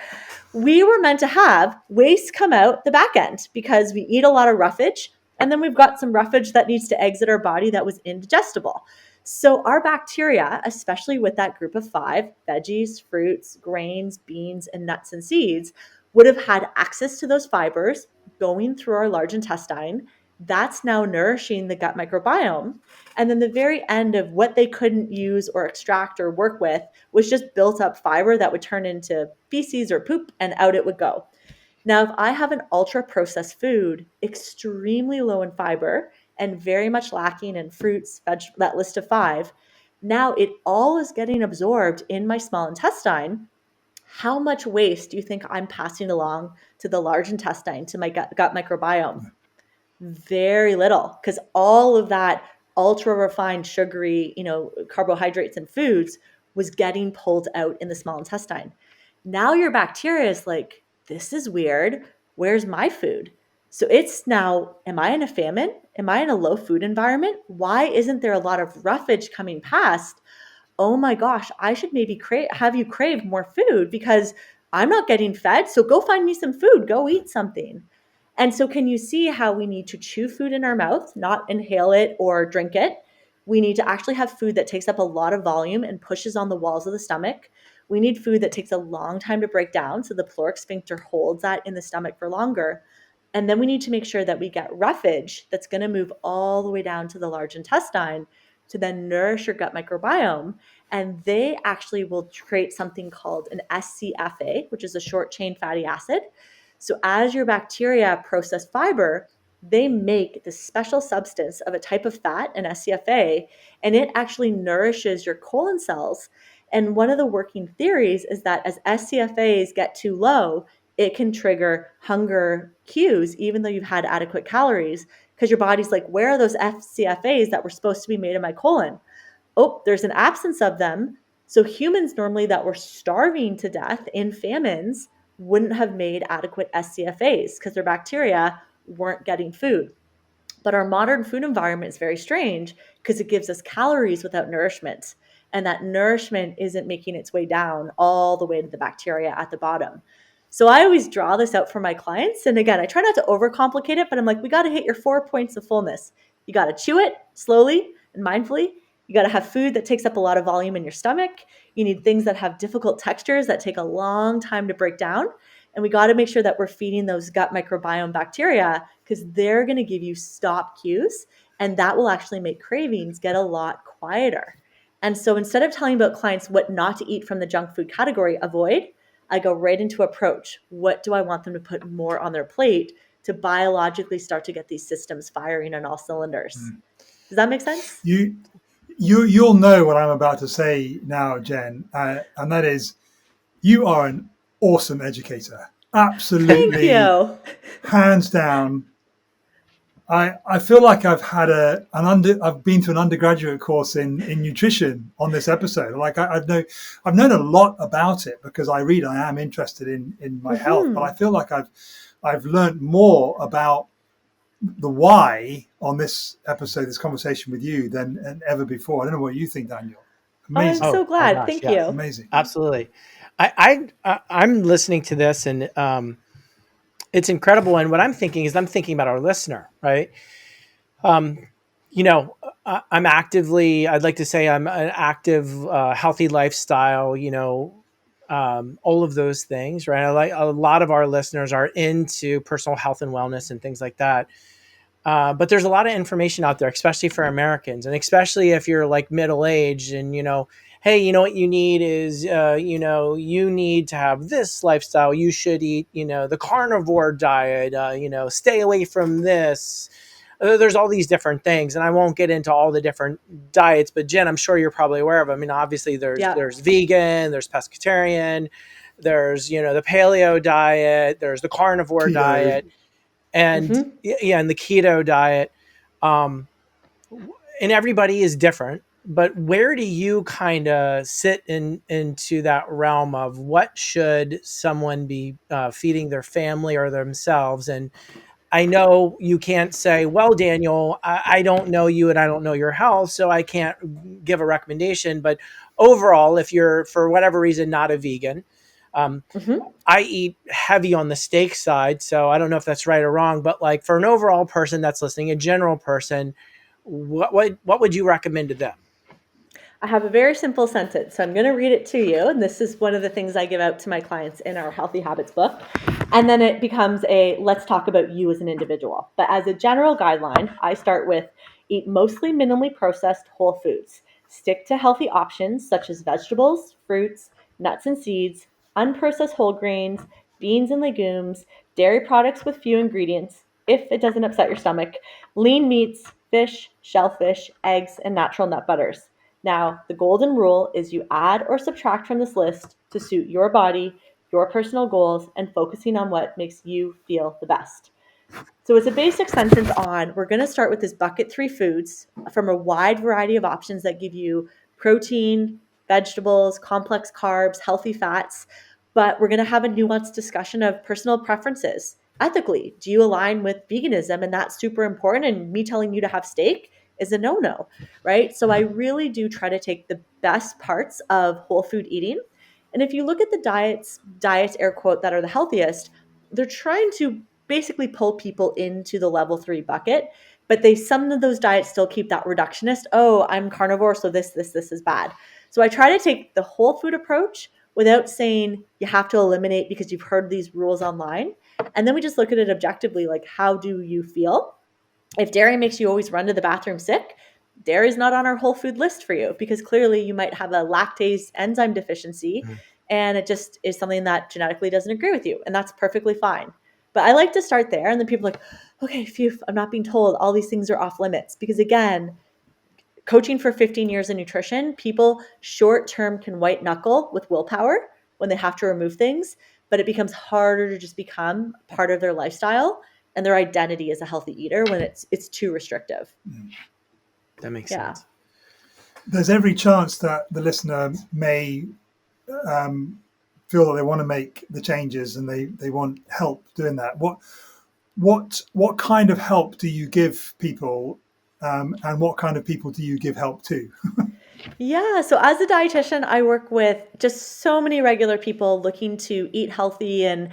We were meant to have waste come out the back end because we eat a lot of roughage. And then we've got some roughage that needs to exit our body that was indigestible. So our bacteria, especially with that group of 5, veggies, fruits, grains, beans, and nuts and seeds, would have had access to those fibers going through our large intestine. That's now nourishing the gut microbiome. And then the very end of what they couldn't use or extract or work with was just built up fiber that would turn into feces or poop, and out it would go. Now, if I have an ultra-processed food, extremely low in fiber and very much lacking in fruits, that list of 5, Now it all is getting absorbed in my small intestine. How much waste do you think I'm passing along to the large intestine, to my gut microbiome? Very little, because all of that ultra refined sugary, carbohydrates and foods was getting pulled out in the small intestine. Now your bacteria is like, this is weird. Where's my food? So it's now, am I in a famine? Am I in a low food environment? Why isn't there a lot of roughage coming past? Oh my gosh, I should maybe have you crave more food because I'm not getting fed. So go find me some food, go eat something. And so, can you see how we need to chew food in our mouth, not inhale it or drink it? We need to actually have food that takes up a lot of volume and pushes on the walls of the stomach. We need food that takes a long time to break down, so the caloric sphincter holds that in the stomach for longer. And then we need to make sure that we get roughage that's going to move all the way down to the large intestine to then nourish your gut microbiome. And they actually will create something called an SCFA, which is a short chain fatty acid. So as your bacteria process fiber, they make this special substance of a type of fat, an SCFA, and it actually nourishes your colon cells. And one of the working theories is that as SCFAs get too low, it can trigger hunger cues, even though you've had adequate calories, because your body's like, where are those SCFAs that were supposed to be made in my colon? Oh, there's an absence of them. So humans normally that were starving to death in famines wouldn't have made adequate SCFAs because their bacteria weren't getting food. But our modern food environment is very strange because it gives us calories without nourishment. And that nourishment isn't making its way down all the way to the bacteria at the bottom. So I always draw this out for my clients. And again, I try not to overcomplicate it, but I'm like, we got to hit your 4 points of fullness. You got to chew it slowly and mindfully. You got to have food that takes up a lot of volume in your stomach. You need things that have difficult textures that take a long time to break down. And we got to make sure that we're feeding those gut microbiome bacteria because they're going to give you stop cues. And that will actually make cravings get a lot quieter. And so instead of telling about clients what not to eat from the junk food category, avoid, I go right into approach. What do I want them to put more on their plate to biologically start to get these systems firing on all cylinders? Does that make sense? You'll know what I'm about to say now, Jen, and that is, you are an awesome educator. Absolutely, Thank you. hands down. I feel like I've been to an undergraduate course in nutrition on this episode. Like I've known a lot about it because I am interested in my health, but I feel like I've learned more about the why on this episode, this conversation with you than ever before. I don't know what you think, Daniel. Amazing. I'm so glad. gosh, Thank yes. you. Amazing. Absolutely. I'm listening to this and it's incredible. And what I'm thinking about our listener, right? I'd like to say I'm an active, healthy lifestyle, all of those things, right? A lot of our listeners are into personal health and wellness and things like that. But there's a lot of information out there, especially for Americans, and especially if you're like middle-aged and, hey, you know what you need is, you need to have this lifestyle. You should eat, the carnivore diet, stay away from this. There's all these different things, and I won't get into all the different diets, but Jen, I'm sure you're probably aware of them. I mean, obviously there's vegan, there's pescatarian, there's, the paleo diet, there's the carnivore diet, and and the keto diet. And everybody is different, but where do you kind of sit into that realm of what should someone be feeding their family or themselves? And I know you can't say, well, Daniel, I don't know you and I don't know your health, so I can't give a recommendation. But overall, if you're, for whatever reason, not a vegan, I eat heavy on the steak side, so I don't know if that's right or wrong. But like for an overall person that's listening, a general person, what would you recommend to them? I have a very simple sentence, so I'm going to read it to you. And this is one of the things I give out to my clients in our Healthy Habits book. And then it becomes let's talk about you as an individual. But as a general guideline, I start with eat mostly minimally processed whole foods. Stick to healthy options such as vegetables, fruits, nuts and seeds, unprocessed whole grains, beans and legumes, dairy products with few ingredients, if it doesn't upset your stomach, lean meats, fish, shellfish, eggs, and natural nut butters. Now, the golden rule is you add or subtract from this list to suit your body, your personal goals, and focusing on what makes you feel the best. So it's a basic sentence on, we're going to start with this bucket 3 foods from a wide variety of options that give you protein, vegetables, complex carbs, healthy fats, but we're going to have a nuanced discussion of personal preferences. Ethically, do you align with veganism? And that's super important. And me telling you to have steak is a no-no, right? So I really do try to take the best parts of whole food eating. And if you look at the diets air quote that are the healthiest, they're trying to basically pull people into the level 3 bucket, but some of those diets still keep that reductionist, oh, I'm carnivore, so this is bad. So I try to take the whole food approach without saying you have to eliminate because you've heard these rules online. And then we just look at it objectively, like, how do you feel? If dairy makes you always run to the bathroom sick, dairy is not on our whole food list for you, because clearly you might have a lactase enzyme deficiency and it just is something that genetically doesn't agree with you. And that's perfectly fine. But I like to start there. And then people are like, okay, phew, I'm not being told all these things are off limits. Because again, coaching for 15 years in nutrition, people short-term can white knuckle with willpower when they have to remove things, but it becomes harder to just become part of their lifestyle and their identity as a healthy eater when it's too restrictive. That makes sense. There's every chance that the listener may feel that they want to make the changes and they want help doing that. What kind of help do you give people, and what kind of people do you give help to? Yeah. So as a dietitian, I work with just so many regular people looking to eat healthy and,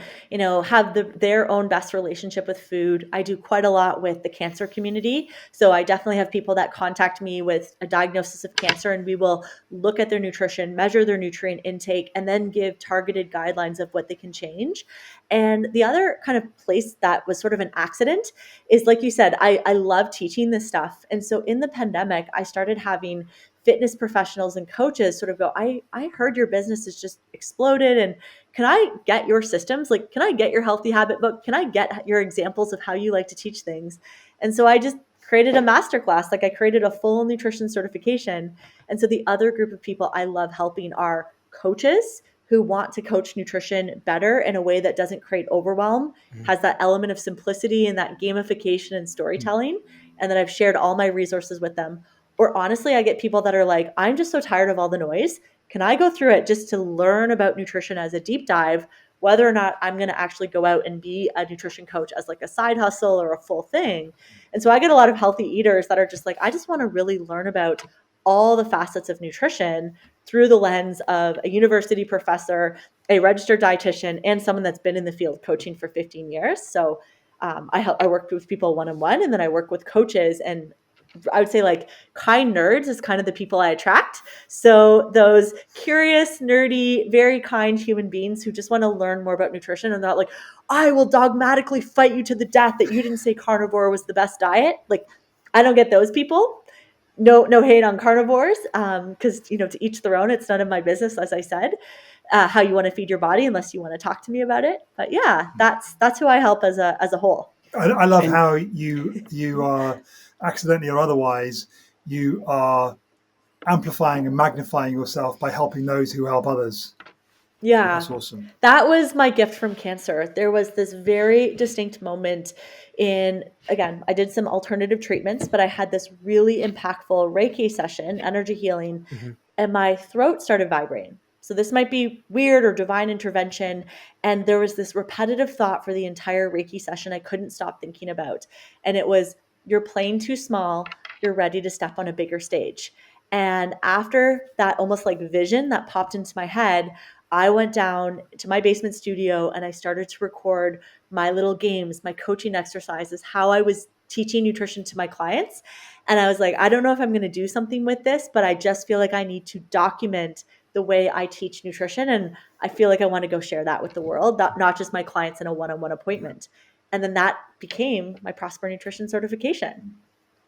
have their own best relationship with food. I do quite a lot with the cancer community. So I definitely have people that contact me with a diagnosis of cancer, and we will look at their nutrition, measure their nutrient intake, and then give targeted guidelines of what they can change. And the other kind of place that was sort of an accident is, like you said, I love teaching this stuff. And so in the pandemic, I started having fitness professionals and coaches sort of go, I heard your business has just exploded, and can I get your systems? Like, can I get your healthy habit book? Can I get your examples of how you like to teach things? And so I just created a masterclass. Like, I created a full nutrition certification. And so the other group of people I love helping are coaches who want to coach nutrition better in a way that doesn't create overwhelm, has that element of simplicity and that gamification and storytelling. And then I've shared all my resources with them. Or honestly, I get people that are like, I'm just so tired of all the noise. Can I go through it just to learn about nutrition as a deep dive, whether or not I'm going to actually go out and be a nutrition coach as like a side hustle or a full thing? And so I get a lot of healthy eaters that are just like, I just want to really learn about all the facets of nutrition through the lens of a university professor, a registered dietitian, and someone that's been in the field coaching for 15 years. So I work with people one-on-one, and then I work with coaches, and I would say like kind nerds is kind of the people I attract. So those curious, nerdy, very kind human beings who just want to learn more about nutrition and not like, I will dogmatically fight you to the death that you didn't say carnivore was the best diet. Like, I don't get those people. No hate on carnivores, because to each their own. It's none of my business, as I said, how you want to feed your body, unless you want to talk to me about it. But yeah, that's who I help as a whole. I love how you are, accidentally or otherwise, you are amplifying and magnifying yourself by helping those who help others. Yeah, that's awesome. That was my gift from cancer. There was this very distinct moment again, I did some alternative treatments, but I had this really impactful Reiki session, energy healing, and my throat started vibrating. So this might be weird or divine intervention. And there was this repetitive thought for the entire Reiki session I couldn't stop thinking about. And it was, you're playing too small. You're ready to step on a bigger stage. And after that almost like vision that popped into my head, I went down to my basement studio and I started to record my little games, my coaching exercises, how I was teaching nutrition to my clients. And I was like, I don't know if I'm going to do something with this, but I just feel like I need to document the way I teach nutrition. And I feel like I want to go share that with the world, not just my clients in a one-on-one appointment. And then that became my Prosper Nutrition certification.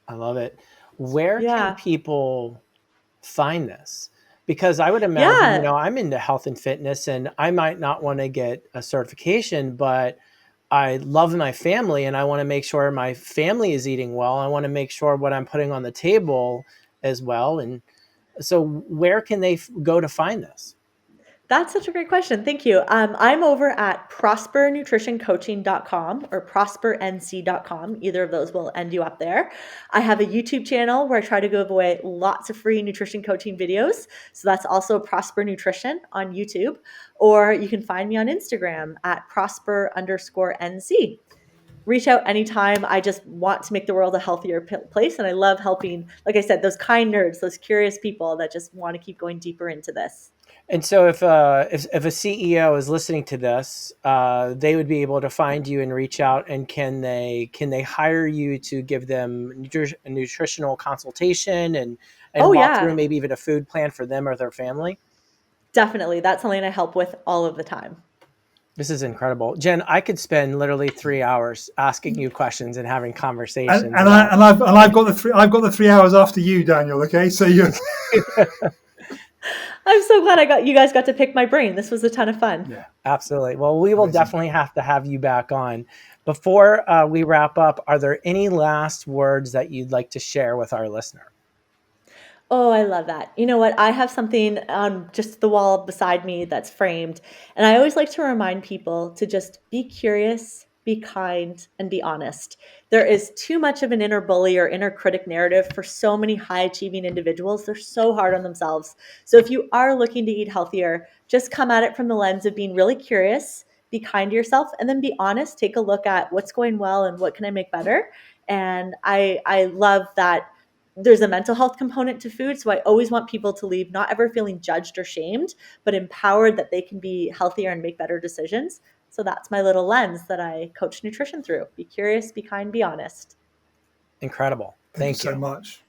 I love it. Where can people find this? Because I would imagine, I'm into health and fitness, and I might not want to get a certification, but I love my family and I want to make sure my family is eating well. I want to make sure what I'm putting on the table as well. And So where can they go to find this? That's such a great question. Thank you. I'm over at prospernutritioncoaching.com or prospernc.com. Either of those will end you up there. I have a YouTube channel where I try to give away lots of free nutrition coaching videos. So that's also Prosper Nutrition on YouTube. Or you can find me on Instagram at prosper_NC. Reach out anytime. I just want to make the world a healthier place. And I love helping, like I said, those kind nerds, those curious people that just want to keep going deeper into this. And so if a CEO is listening to this, they would be able to find you and reach out. And can they hire you to give them a nutritional consultation and walk through maybe even a food plan for them or their family? Definitely. That's something I help with all of the time. This is incredible. Jen, I could spend literally 3 hours asking you questions and having conversations. And I've got the 3 hours after you, Daniel. Okay, so you. I'm so glad you guys got to pick my brain. This was a ton of fun. Yeah, absolutely. Well, we will definitely have to have you back on. Before we wrap up, are there any last words that you'd like to share with our listener? Oh, I love that. You know what? I have something on just the wall beside me that's framed. And I always like to remind people to just be curious, be kind, and be honest. There is too much of an inner bully or inner critic narrative for so many high achieving individuals. They're so hard on themselves. So if you are looking to eat healthier, just come at it from the lens of being really curious, be kind to yourself, and then be honest. Take a look at what's going well and what can I make better. And I love that there's a mental health component to food. So I always want people to leave not ever feeling judged or shamed, but empowered that they can be healthier and make better decisions. So that's my little lens that I coach nutrition through. Be curious, be kind, be honest. Incredible. Thank you so much.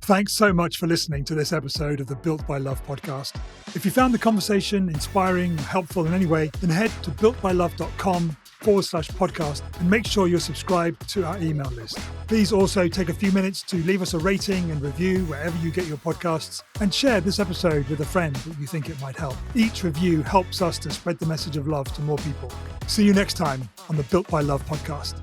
Thanks so much for listening to this episode of the Built by Love podcast. If you found the conversation inspiring or helpful in any way, then head to builtbylove.com/podcast and make sure you're subscribed to our email list. Please also take a few minutes to leave us a rating and review wherever you get your podcasts, and share this episode with a friend that you think it might help. Each review helps us to spread the message of love to more people. See you next time on the Built by Love podcast.